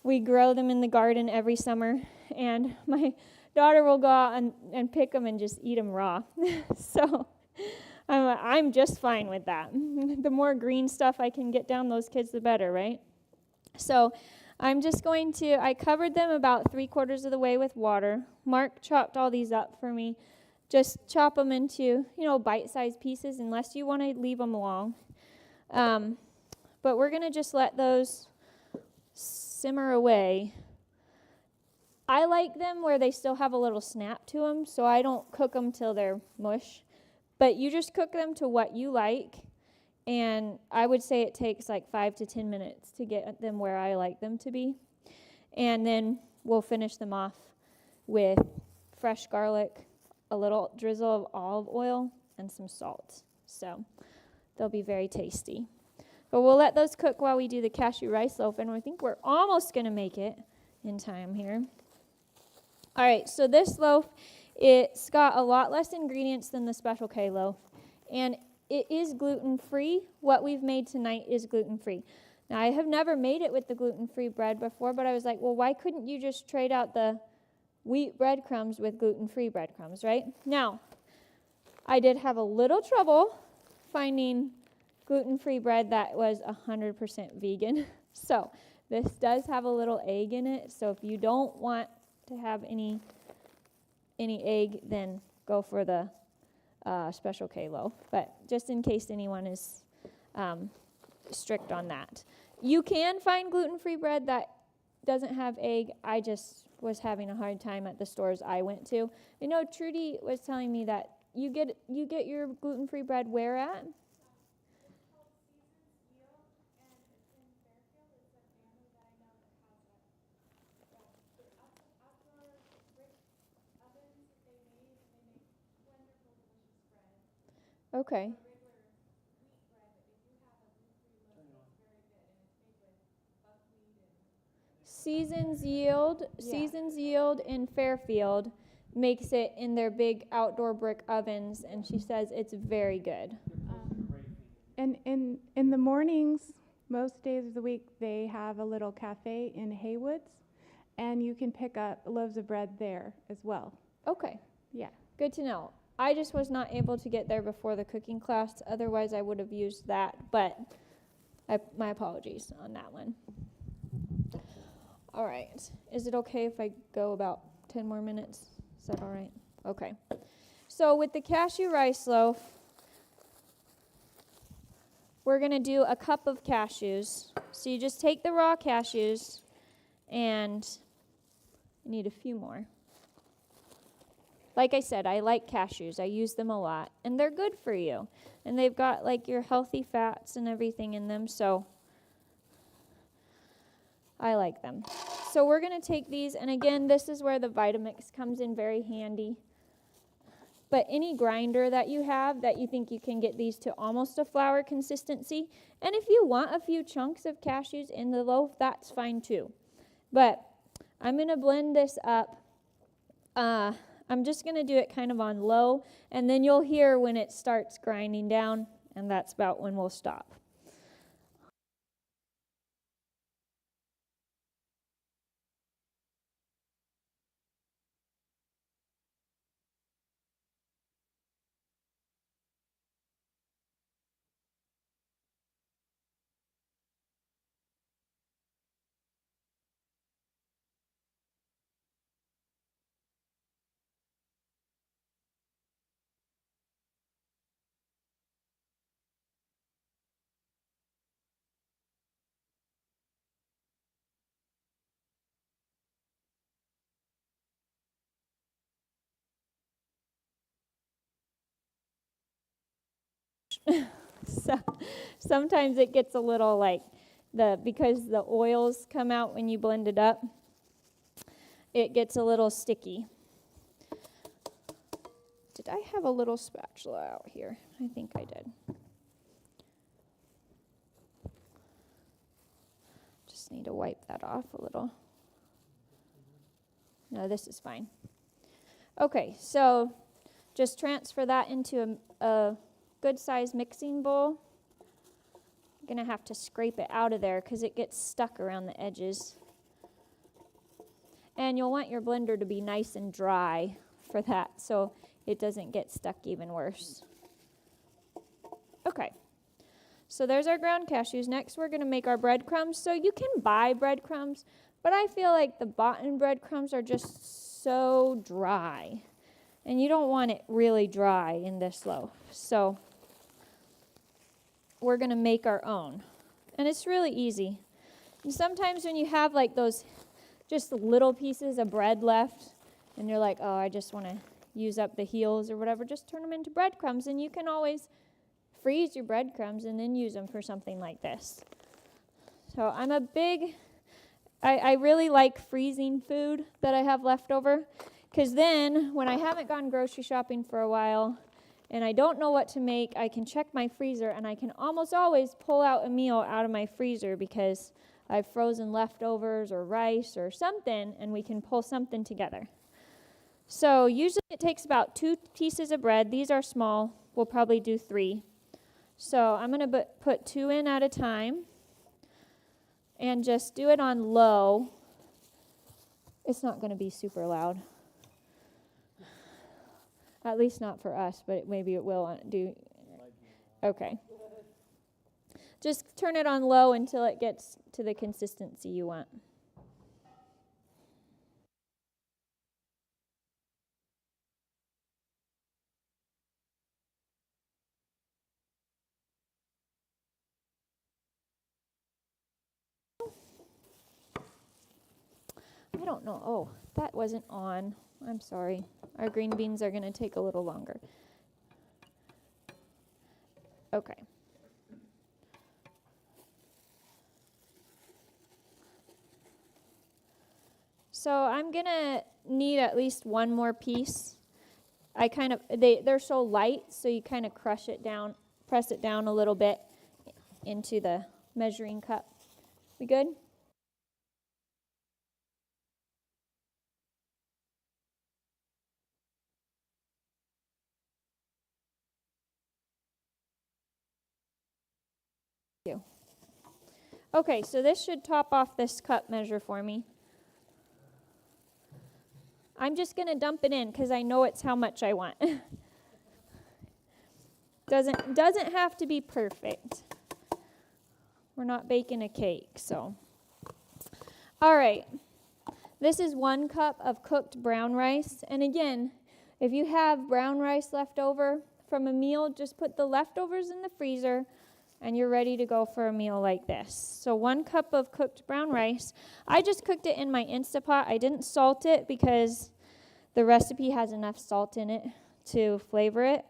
We grow them in the garden every summer, and my daughter will go out and pick them and just eat them raw. So I'm just fine with that. The more green stuff I can get down those kids, the better, right? So I'm just going to, I covered them about 3/4 of the way with water. Mark chopped all these up for me. Just chop them into, bite-sized pieces unless you want to leave them long. But we're going to just let those simmer away. I like them where they still have a little snap to them, so I don't cook them till they're mush. But you just cook them to what you like, and I would say it takes like 5 to 10 minutes to get them where I like them to be. And then we'll finish them off with fresh garlic, a little drizzle of olive oil, and some salt. So they'll be very tasty. But we'll let those cook while we do the cashew rice loaf, and I think we're almost going to make it in time here. All right, so this loaf, it's got a lot less ingredients than the Special K loaf, and it is gluten-free. What we've made tonight is gluten-free. Now, I have never made it with the gluten-free bread before, but I was like, well, why couldn't you just trade out the wheat breadcrumbs with gluten-free breadcrumbs, right? Now, I did have a little trouble finding gluten-free bread that was 100% vegan. So This does have a little egg in it, so if you don't want to have any egg, then go for the Special K loaf. But just in case anyone is strict on that. You can find gluten-free bread that doesn't have egg. I just was having a hard time at the stores I went to. I know Trudy was telling me that you get your gluten-free bread where at? Okay. Seasons Yield in Fairfield makes it in their big outdoor brick ovens, and she says it's very good. And in the mornings, most days of the week, they have a little cafe in Haywoods, and you can pick up loaves of bread there as well. Okay. Yeah. Good to know. I just was not able to get there before the cooking class. Otherwise, I would have used that, but my apologies on that one. All right. Is it okay if I go about 10 more minutes? Is that all right? Okay. So with the cashew rice loaf, we're going to do a cup of cashews. So you just take the raw cashews, and I need a few more. Like I said, I like cashews. I use them a lot, and they're good for you. And they've got like your healthy fats and everything in them, so I like them. So we're going to take these, and again, this is where the Vitamix comes in very handy. But any grinder that you have that you think you can get these to almost a flour consistency, and if you want a few chunks of cashews in the loaf, that's fine too. But I'm going to blend this up. I'm just going to do it kind of on low, and then you'll hear when it starts grinding down, and that's about when we'll stop. So sometimes it gets a little like because the oils come out when you blend it up, it gets a little sticky. Did I have a little spatula out here? I think I did. Just need to wipe that off a little. No, this is fine. Okay, so just transfer that into a good size mixing bowl. I'm going to have to scrape it out of there because it gets stuck around the edges. And you'll want your blender to be nice and dry for that so it doesn't get stuck even worse. Okay, so there's our ground cashews. Next we're going to make our breadcrumbs. So you can buy breadcrumbs, but I feel like the bought-in breadcrumbs are just so dry. And you don't want it really dry in this loaf. So we're going to make our own. And it's really easy. And sometimes when you have like those just little pieces of bread left, and you're like, oh, I just want to use up the heels or whatever, just turn them into breadcrumbs. And you can always freeze your breadcrumbs and then use them for something like this. So I really like freezing food that I have left over. Because then, when I haven't gone grocery shopping for a while, and I don't know what to make, I can check my freezer, and I can almost always pull out a meal out of my freezer because I've frozen leftovers or rice or something, and we can pull something together. So usually it takes about 2 pieces of bread. These are small. We'll probably do 3. So I'm going to put 2 in at a time and just do it on low. It's not going to be super loud. At least not for us, but maybe it will do. Okay. Just turn it on low until it gets to the consistency you want. I don't know. Oh, that wasn't on. I'm sorry. Our green beans are going to take a little longer. Okay. So I'm going to need at least one more piece. They're so light, so you kind of press it down a little bit into the measuring cup. We good? Okay, so this should top off this cup measure for me. I'm just going to dump it in because I know it's how much I want. Doesn't have to be perfect. We're not baking a cake, so. All right. This is 1 cup of cooked brown rice. And again, if you have brown rice left over from a meal, just put the leftovers in the freezer and you're ready to go for a meal like this. So 1 cup of cooked brown rice. I just cooked it in my Instapot. I didn't salt it because the recipe has enough salt in it to flavor it.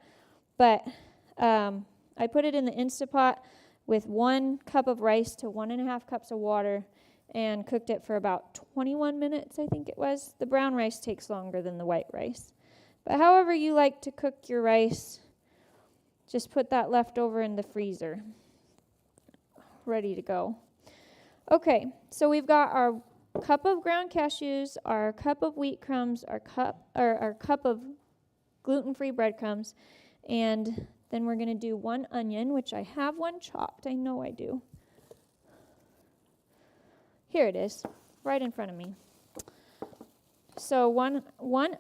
But I put it in the Instapot with 1 cup of rice to 1.5 cups of water and cooked it for about 21 minutes, I think it was. The brown rice takes longer than the white rice. But however you like to cook your rice, just put that leftover in the freezer. Ready to go. Okay, so we've got our cup of ground cashews, our cup of wheat crumbs, our cup of gluten-free breadcrumbs, and then we're going to do 1 onion, which I have 1 chopped. I know I do. Here it is, right in front of me. So one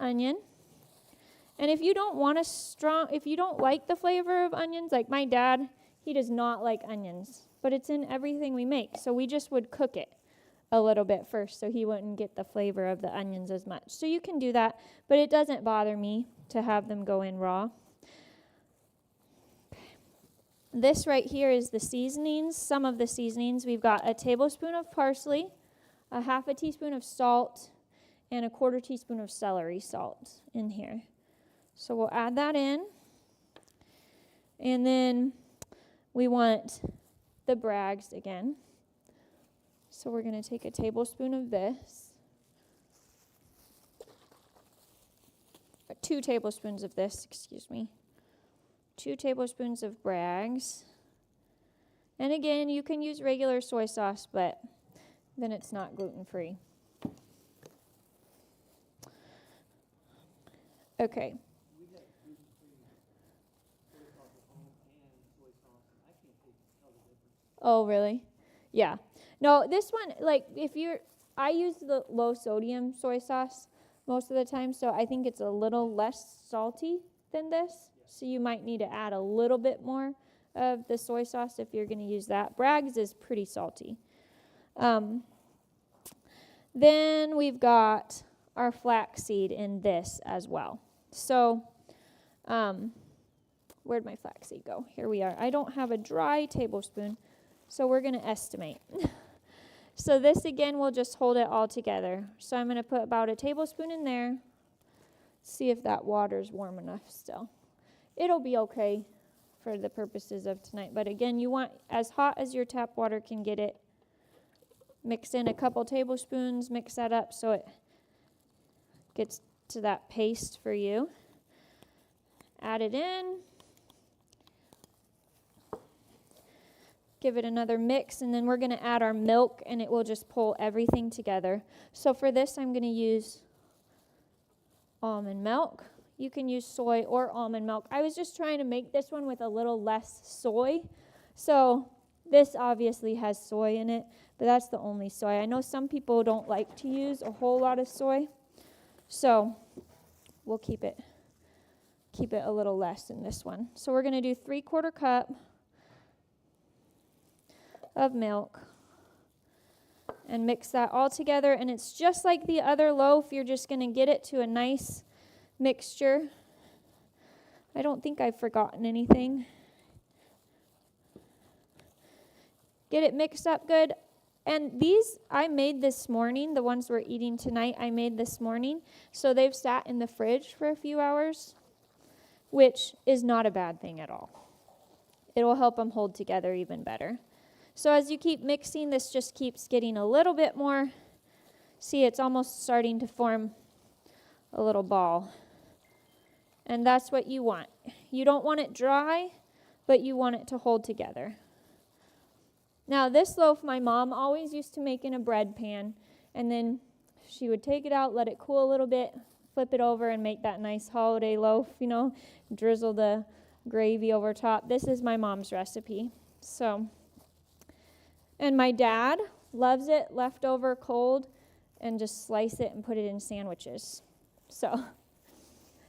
onion. And if you don't like the flavor of onions, like my dad, he does not like onions, but it's in everything we make. So we just would cook it a little bit first so he wouldn't get the flavor of the onions as much. So you can do that, but it doesn't bother me to have them go in raw. This right here is the seasonings, some of the seasonings. We've got a tablespoon of parsley, a 1/2 teaspoon of salt, and a 1/4 teaspoon of celery salt in here. So we'll add that in. And then we want the Bragg's again. So we're going to take a tablespoon of this. 2 tablespoons of this, 2 tablespoons of Bragg's. And again, you can use regular soy sauce, but then it's not gluten-free. Okay. Oh, really? Yeah. No, this one, like, I use the low sodium soy sauce most of the time, so I think it's a little less salty than this. So you might need to add a little bit more of the soy sauce if you're going to use that. Bragg's is pretty salty. Then we've got our flaxseed in this as well. So, where'd my flaxseed go? Here we are. I don't have a dry tablespoon, so we're going to estimate. So this, again, we'll just hold it all together. So I'm going to put about a tablespoon in there. See if that water's warm enough still. It'll be okay for the purposes of tonight. But again, you want as hot as your tap water can get it. Mix in a couple tablespoons, mix that up so it gets to that paste for you. Add it in. Give it another mix, and then we're going to add our milk, and it will just pull everything together. So for this, I'm going to use almond milk. You can use soy or almond milk. I was just trying to make this one with a little less soy. So this obviously has soy in it, but that's the only soy. I know some people don't like to use a whole lot of soy, so we'll keep it a little less in this one. So we're going to do 3/4 cup. of milk. And mix that all together. And it's just like the other loaf. You're just going to get it to a nice mixture. I don't think I've forgotten anything. Get it mixed up good. And these I made this morning. The ones we're eating tonight, I made this morning. So they've sat in the fridge for a few hours, which is not a bad thing at all. It'll help them hold together even better. So as you keep mixing, this just keeps getting a little bit more. See, it's almost starting to form a little ball. And that's what you want. You don't want it dry, but you want it to hold together. Now, this loaf my mom always used to make in a bread pan, and then she would take it out, let it cool a little bit, flip it over, and make that nice holiday loaf, drizzle the gravy over top. This is my mom's recipe. And my dad loves it leftover cold, and just slice it and put it in sandwiches. So,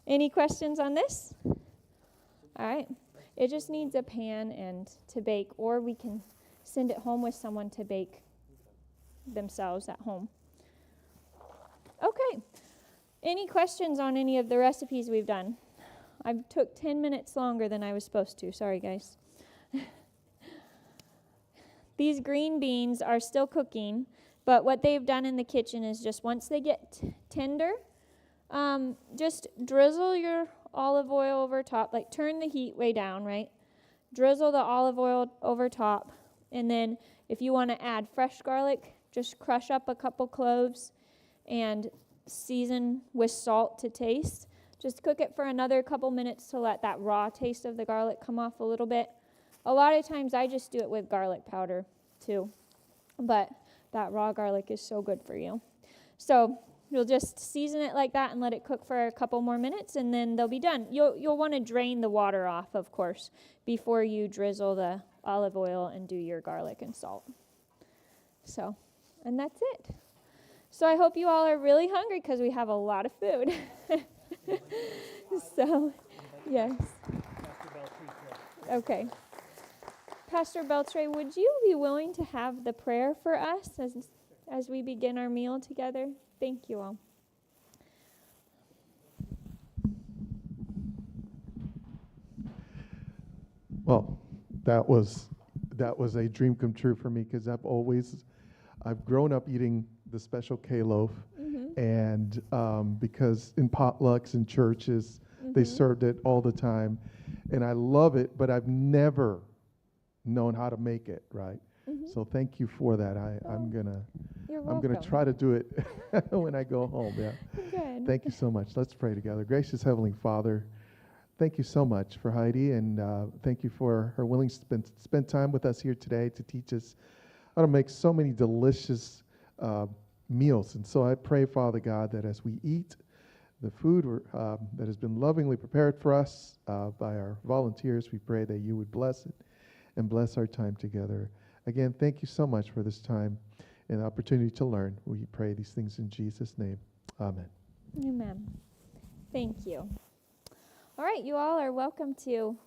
any questions on this? All right. It just needs a pan and to bake, or we can send it home with someone to bake themselves at home. Okay. Any questions on any of the recipes we've done? I took 10 minutes longer than I was supposed to. Sorry, guys. These green beans are still cooking, but what they've done in the kitchen is just once they get tender, just drizzle your olive oil over top, like turn the heat way down, right? Drizzle the olive oil over top, and then if you want to add fresh garlic, just crush up a couple cloves and season with salt to taste. Just cook it for another couple minutes to let that raw taste of the garlic come off a little bit. A lot of times I just do it with garlic powder too, but that raw garlic is so good for you. So you'll just season it like that and let it cook for a couple more minutes, and then they'll be done. You'll want to drain the water off, of course, before you drizzle the olive oil and do your garlic and salt. So, and that's it. So I hope you all are really hungry because we have a lot of food. So, yes. Okay. Pastor Beltre, would you be willing to have the prayer for us as we begin our meal together? Thank you all. Well, that was a dream come true for me because I've grown up eating the special K loaf, and because in potlucks and churches they served it all the time, and I love it, but I've never known how to make it right. So thank you for that. I'm gonna try to do it when I go home. Yeah. Good. Thank you so much. Let's pray together. Gracious Heavenly Father, thank you so much for Heidi, and thank you for her willingness to spend time with us here today to teach us how to make so many delicious meals. And so I pray, Father God, that as we eat the food that has been lovingly prepared for us by our volunteers, we pray that you would bless it and bless our time together. Again, thank you so much for this time and the opportunity to learn. We pray these things in Jesus' name. Amen. Amen. Thank you. All right, you all are welcome to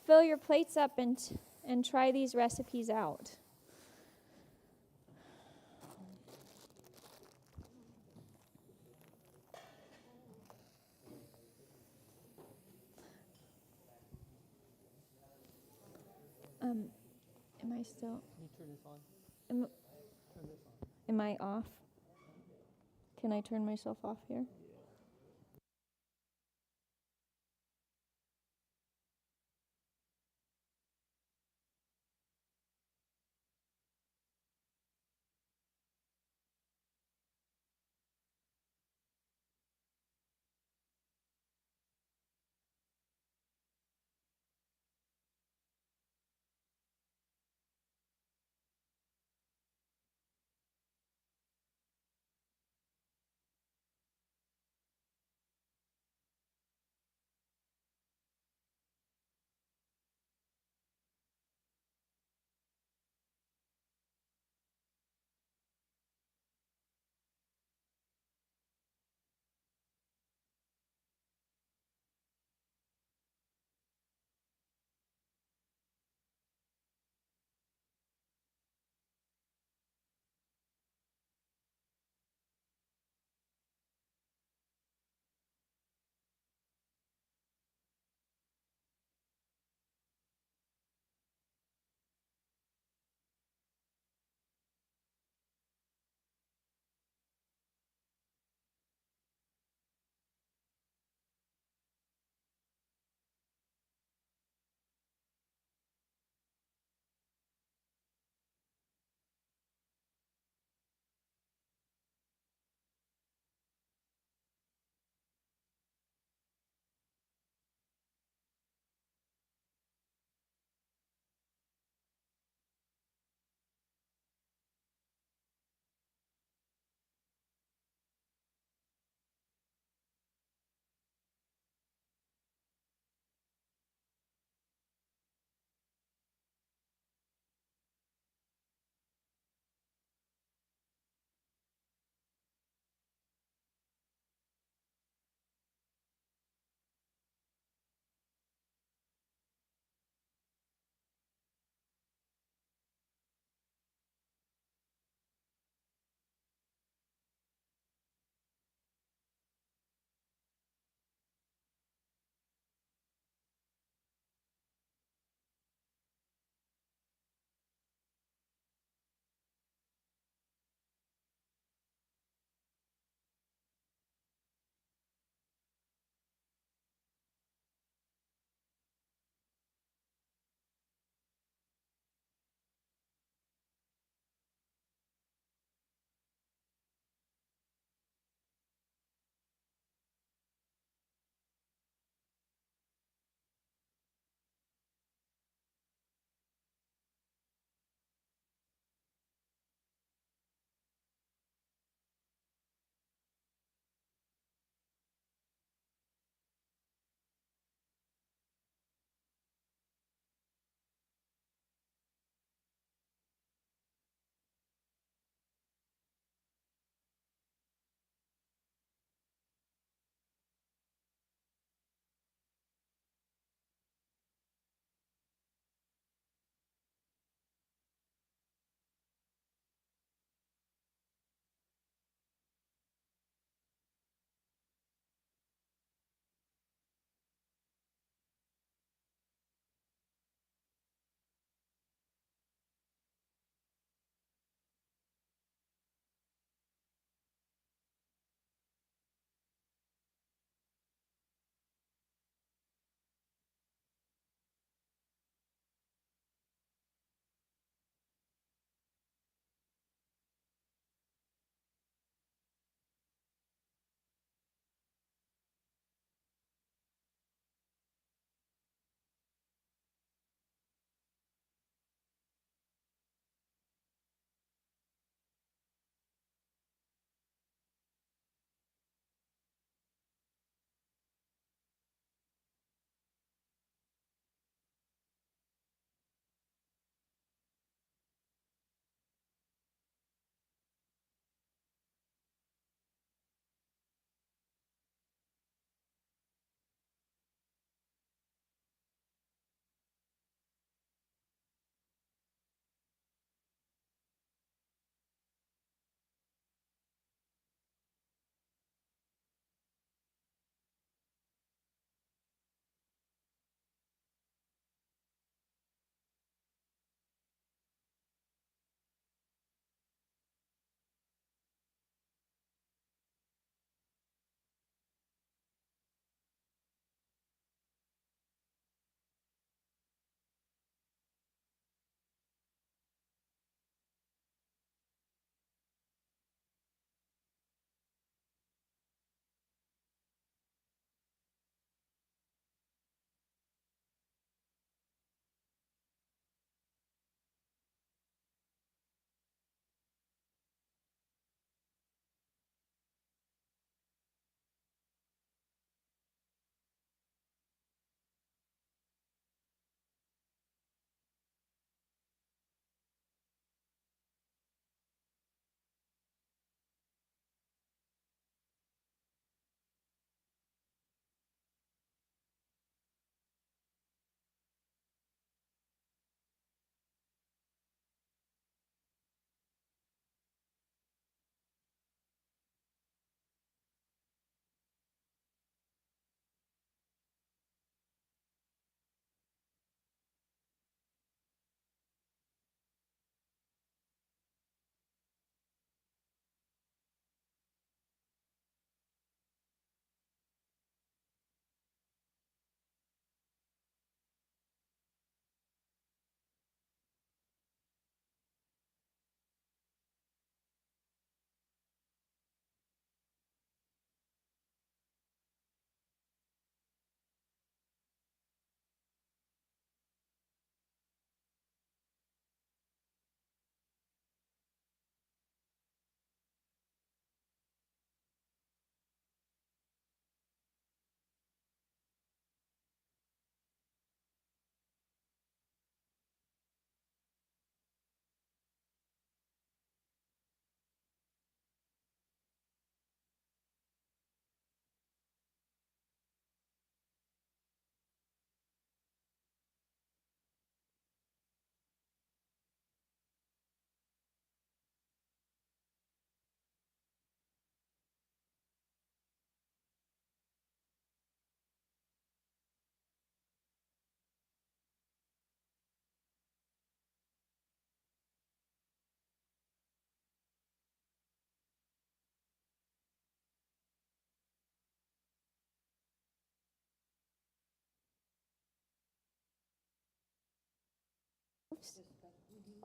fill your plates up and try these recipes out. Am I still? Can you turn this on? Am I off? Can I turn myself off here?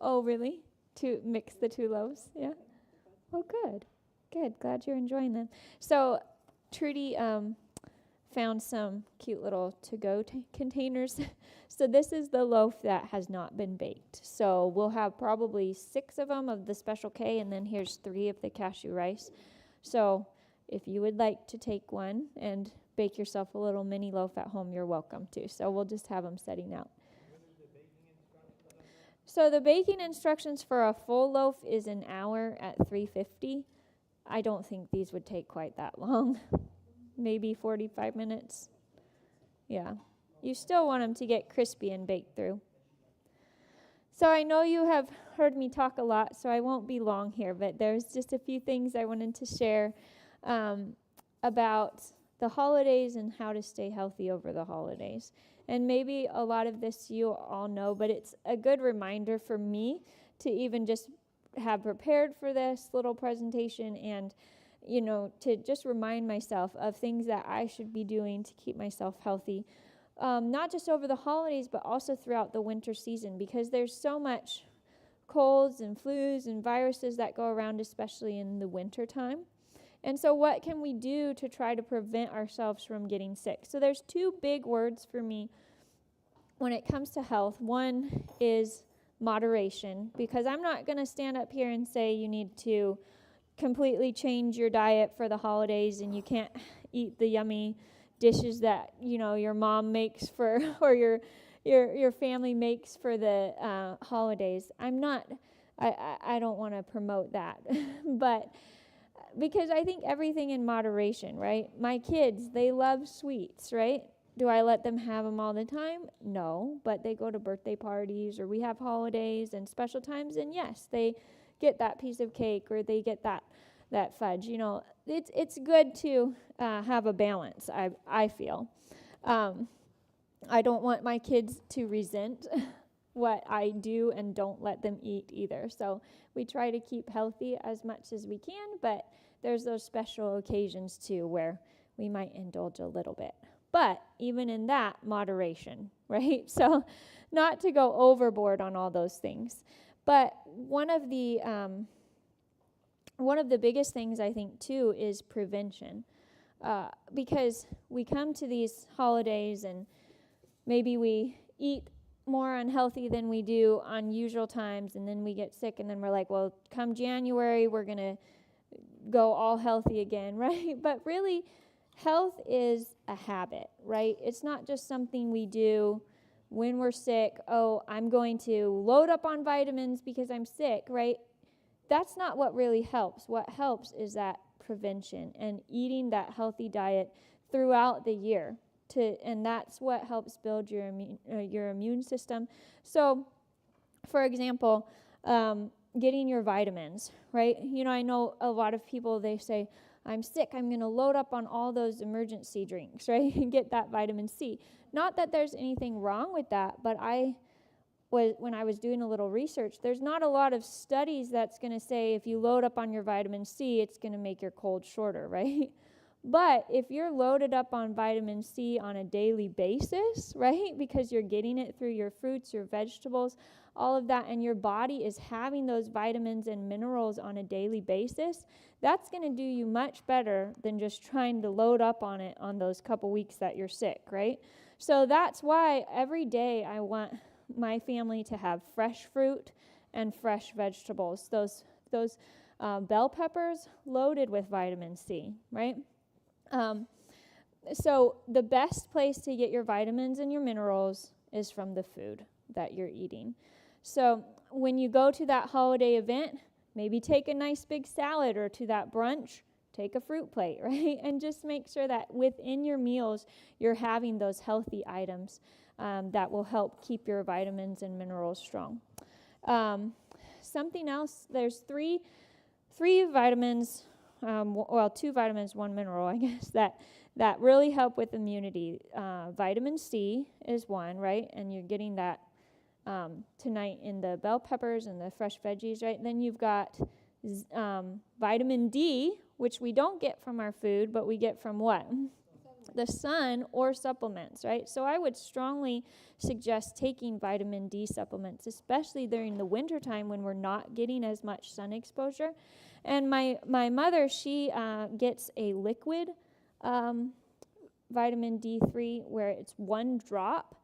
Oh, really? To mix the 2 loaves? Yeah. Oh, good. Good. Glad you're enjoying them. So, Trudy found some cute little to-go containers. So this is the loaf that has not been baked. So we'll have probably 6 of them of the Special K, and then here's 3 of the cashew rice. So if you would like to take one and bake yourself a little mini loaf at home, you're welcome to. So we'll just have them setting out. So the baking instructions for a full loaf is an hour at 350. I don't think these would take quite that long. Maybe 45 minutes. Yeah. You still want them to get crispy and baked through. So I know you have heard me talk a lot, so I won't be long here, but there's just a few things I wanted to share about the holidays and how to stay healthy over the holidays. And maybe a lot of this you all know, but it's a good reminder for me to even just have prepared for this little presentation and to just remind myself of things that I should be doing to keep myself healthy, not just over the holidays, but also throughout the winter season, because there's so much colds and flus and viruses that go around, especially in the winter time. And so what can we do to try to prevent ourselves from getting sick? So there's 2 big words for me when it comes to health. One is moderation, because I'm not going to stand up here and say you need to completely change your diet for the holidays and you can't eat the yummy dishes that your mom makes for or your family makes for the holidays. I don't want to promote that, but because I think everything in moderation, right? My kids, they love sweets, right? Do I let them have them all the time? No, but they go to birthday parties or we have holidays and special times, and yes, they get that piece of cake or they get that fudge. It's good to have a balance, I feel. I don't want my kids to resent what I do and don't let them eat either. So we try to keep healthy as much as we can, but there's those special occasions too where we might indulge a little bit. But even in that, moderation, right? So not to go overboard on all those things. But one of the biggest things I think too is prevention, because we come to these holidays and maybe we eat more unhealthy than we do on usual times, and then we get sick, and then we're like, well, come January, we're going to go all healthy again, right? But really, health is a habit, right? It's not just something we do when we're sick. Oh, I'm going to load up on vitamins because I'm sick, right? That's not what really helps. What helps is that prevention and eating that healthy diet throughout the year. And that's what helps build your immune system. So, for example, getting your vitamins, right? I know a lot of people, they say, I'm sick, I'm going to load up on all those emergency drinks, right? And get that vitamin C. Not that there's anything wrong with that, but when I was doing a little research, there's not a lot of studies that's going to say if you load up on your vitamin C, it's going to make your cold shorter, right? But if you're loaded up on vitamin C on a daily basis, right, because you're getting it through your fruits, your vegetables, all of that, and your body is having those vitamins and minerals on a daily basis, that's going to do you much better than just trying to load up on it on those couple weeks that you're sick, right? So that's why every day I want my family to have fresh fruit and fresh vegetables. Those bell peppers loaded with vitamin C, right? So the best place to get your vitamins and your minerals is from the food that you're eating. So when you go to that holiday event, maybe take a nice big salad, or to that brunch, take a fruit plate, right? And just make sure that within your meals, you're having those healthy items that will help keep your vitamins and minerals strong. Something else, there's three vitamins, 2 vitamins, 1 mineral, I guess, that really help with immunity. Vitamin C is one, right? And you're getting that tonight in the bell peppers and the fresh veggies, right? Then you've got vitamin D, which we don't get from our food, but we get from what? the sun or supplements, right? So I would strongly suggest taking vitamin D supplements, especially during the wintertime when we're not getting as much sun exposure. And my mother, she gets a liquid vitamin D3 where it's one drop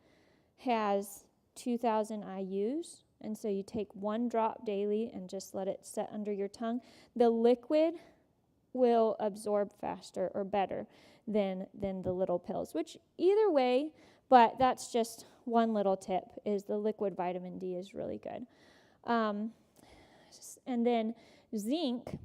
has 2,000 IUs. And so you take one drop daily and just let it set under your tongue. The liquid will absorb faster or better than the little pills, which either way, but that's just one little tip, is the liquid vitamin D is really good. And then zinc,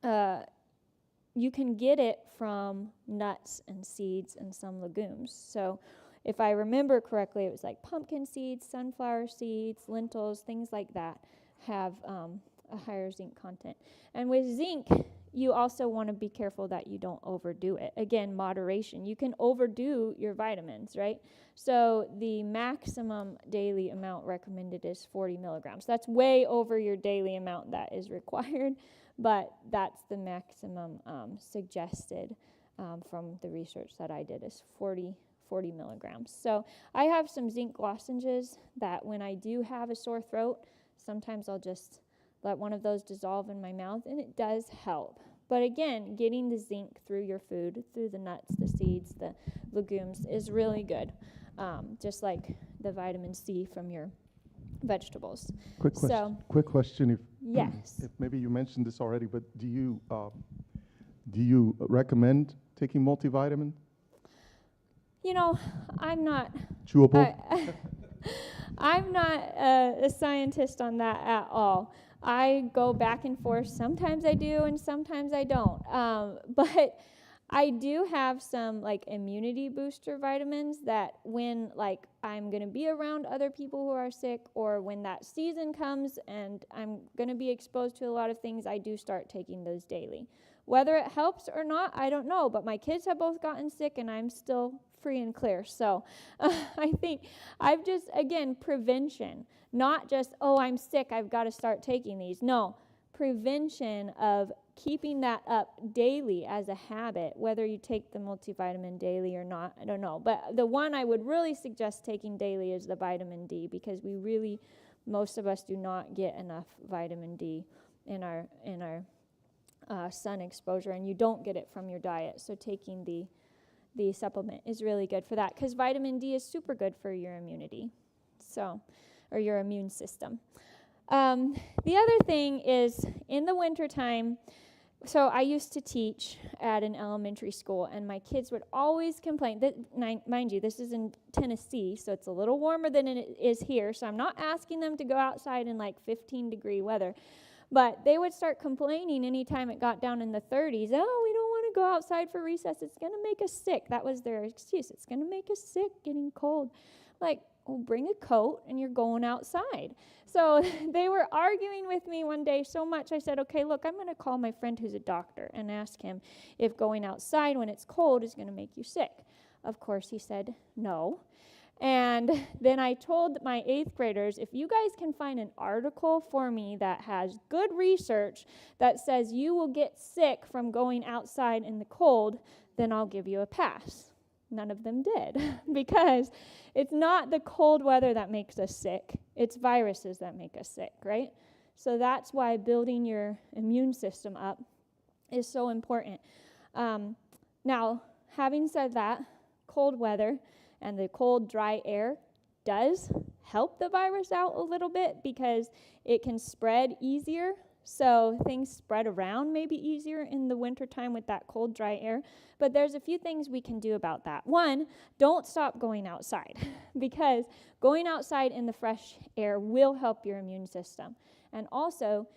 you can get it from nuts and seeds and some legumes. So if I remember correctly, it was like pumpkin seeds, sunflower seeds, lentils, things like that have a higher zinc content. And with zinc, you also want to be careful that you don't overdo it. Again, moderation. You can overdo your vitamins, right? So the maximum daily amount recommended is 40 milligrams. That's way over your daily amount that is required, but that's the maximum suggested from the research that I did is 40 milligrams. So I have some zinc lozenges that when I do have a sore throat, sometimes I'll just let one of those dissolve in my mouth, and it does help. But again, getting the zinc through your food, through the nuts, the seeds, the legumes, is really good, just like the vitamin C from your vegetables. Quick question. So, quick question. If yes. if maybe you mentioned this already, but do you recommend taking multivitamin? You know, I'm not Chewable. I'm not a scientist on that at all. I go back and forth. Sometimes I do and sometimes I don't. But I do have some like immunity booster vitamins that when like I'm going to be around other people who are sick, or when that season comes and I'm going to be exposed to a lot of things, I do start taking those daily. Whether it helps or not, I don't know. But my kids have both gotten sick and I'm still free and clear. So I think I've just, again, prevention, not just, oh, I'm sick, I've got to start taking these. No, prevention of keeping that up daily as a habit, whether you take the multivitamin daily or not, I don't know. But the one I would really suggest taking daily is the vitamin D, because we really, most of us do not get enough vitamin D in our sun exposure, and you don't get it from your diet. So taking the supplement is really good for that, because vitamin D is super good for your immunity, or your immune system. The other thing is in the wintertime, so I used to teach at an elementary school, and my kids would always complain. Mind you, this is in Tennessee, so it's a little warmer than it is here, so I'm not asking them to go outside in like 15-degree weather. But they would start complaining anytime it got down in the 30s. Oh, we don't want to go outside for recess. It's going to make us sick. That was their excuse. It's going to make us sick, getting cold. Like, well, bring a coat and you're going outside. So they were arguing with me one day so much. I said, okay, look, I'm going to call my friend who's a doctor and ask him if going outside when it's cold is going to make you sick. Of course, he said no. And then I told my 8th graders, if you guys can find an article for me that has good research that says you will get sick from going outside in the cold, then I'll give you a pass. None of them did, because it's not the cold weather that makes us sick. It's viruses that make us sick, right? So that's why building your immune system up is so important. Now, having said that, cold weather and the cold, dry air does help the virus out a little bit, because it can spread easier. So things spread around maybe easier in the wintertime with that cold, dry air. But there's a few things we can do about that. One, don't stop going outside, because going outside in the fresh air will help your immune system. And also,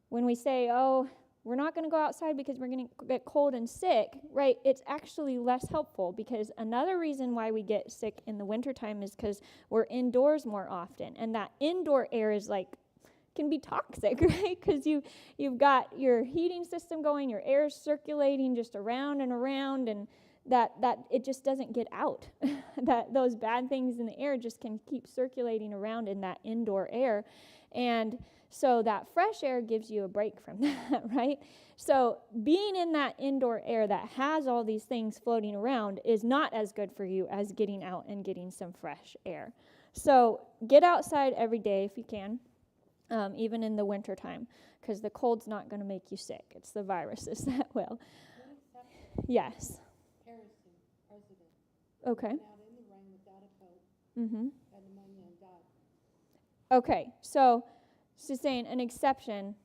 when we say, oh, we're not going to go outside because we're going to get cold and sick, right? It's actually less helpful, because another reason why we get sick in the wintertime is because we're indoors more often. And that indoor air is can be toxic, right? Because you've got your heating system going, your air is circulating just around and around, and that it just doesn't get out. That those bad things in the air just can keep circulating around in that indoor air. And So that fresh air gives you a break from that, right? So being in that indoor air that has all these things floating around is not as good for you as getting out and getting some fresh air. So get outside every day if you can, even in the wintertime, because the cold's not going to make you sick. It's the viruses that will. Yes. Harrison, president, Okay. went out in the rain without a coat, Mm-hmm. had pneumonia and died. Okay, so just saying an exception,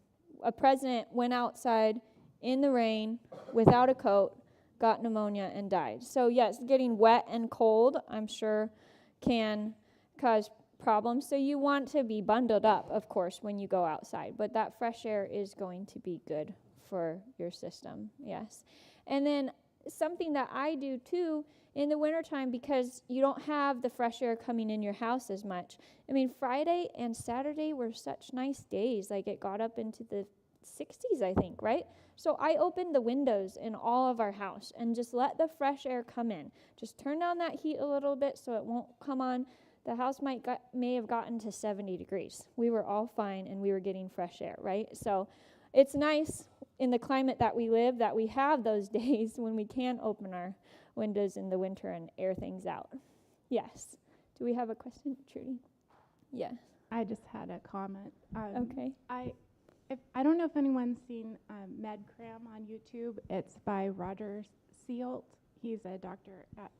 a president went outside in the rain without a coat, got pneumonia, and died. So yes, getting wet and cold, I'm sure, can cause problems. So you want to be bundled up, of course, when you go outside. But that fresh air is going to be good for your system, yes. And then something that I do too in the wintertime, because you don't have the fresh air coming in your house as much. I mean, Friday and Saturday were such nice days. Like it got up into the 60s, I think, right? So I opened the windows in all of our house and just let the fresh air come in. Just turn down that heat a little bit so it won't come on. The house may have gotten to 70 degrees. We were all fine and we were getting fresh air, right? So it's nice in the climate that we live that we have those days when we can open our windows in the winter and air things out. Yes. Do we have a question, Trudy? Yes. I just had a comment. Okay. I don't know if anyone's seen MedCram on YouTube. It's by Roger Sealt. He's a doctor at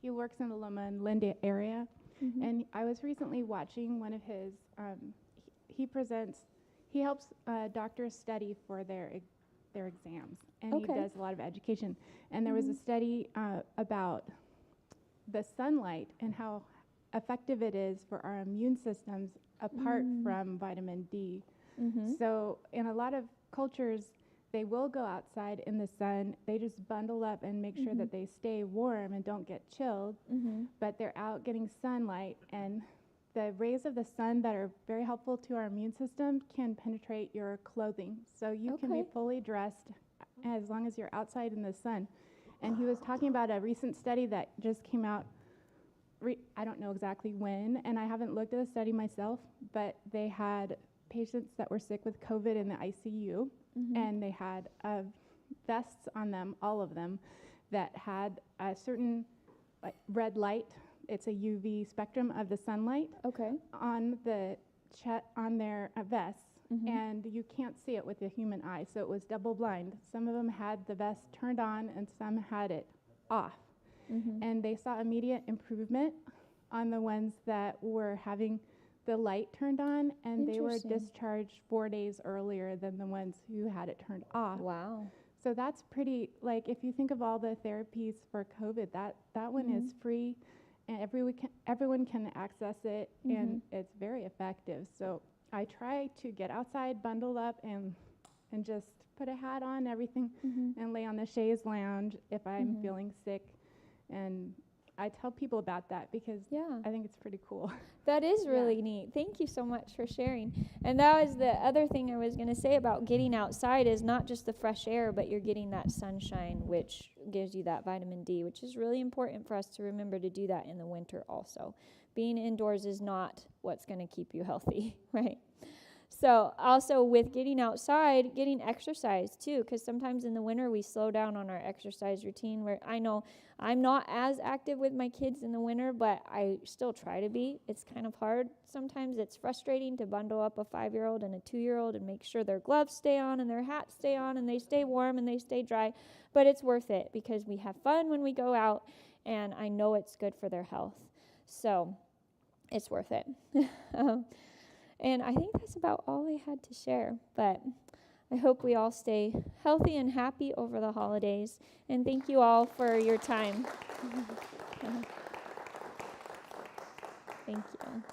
he works in the Loma and Linda area. Mm-hmm. And I was recently watching one of his, he helps doctors study for their exams. And he Okay. does a lot of education. And there was a study about the sunlight and how effective it is for our immune systems apart from vitamin D. Mm-hmm. So in a lot of cultures, they will go outside in the sun. They just bundle up and make sure that they stay warm and don't get chilled. Mm-hmm. But they're out getting sunlight, and the rays of the sun that are very helpful to our immune system can penetrate your clothing. So you can be Okay. fully dressed as long as you're outside in the sun. And he was talking about a recent study that just came out, I don't know exactly when, and I haven't looked at the study myself, but they had patients that were sick with COVID in the ICU, and they had vests on them, all of them, that had a certain red light. It's a UV spectrum of the sunlight Okay. on the on their vests, and you can't see it with the human eye, so it was double blind. Some of them had the vest turned on, and some had it off. And they saw immediate improvement on the ones that were having the light turned on, and they were Interesting. discharged 4 days earlier than the ones who had it turned off. Wow. So that's pretty, like, if you think of all the therapies for COVID, that one is free, and everyone can access it, and it's very effective. So I try to get outside, bundle up, and just put a hat on, everything, and lay on the chaise lounge if I'm feeling sick. And I tell people about that because Yeah. I think it's pretty cool. That is really neat. Thank you so much for sharing. And that was the other thing I was going to say about getting outside is not just the fresh air, but you're getting that sunshine, which gives you that vitamin D, which is really important for us to remember to do that in the winter also. Being indoors is not what's going to keep you healthy, right? So also with getting outside, getting exercise too, because sometimes in the winter we slow down on our exercise routine, where I know I'm not as active with my kids in the winter, but I still try to be. It's kind of hard. Sometimes it's frustrating to bundle up a 5-year-old and a 2-year-old and make sure their gloves stay on and their hats stay on and they stay warm and they stay dry, but it's worth it because we have fun when we go out, and I know it's good for their health. So it's worth it. And I think that's about all I had to share. But I hope we all stay healthy and happy over the holidays. And thank you all for your time. Thank you.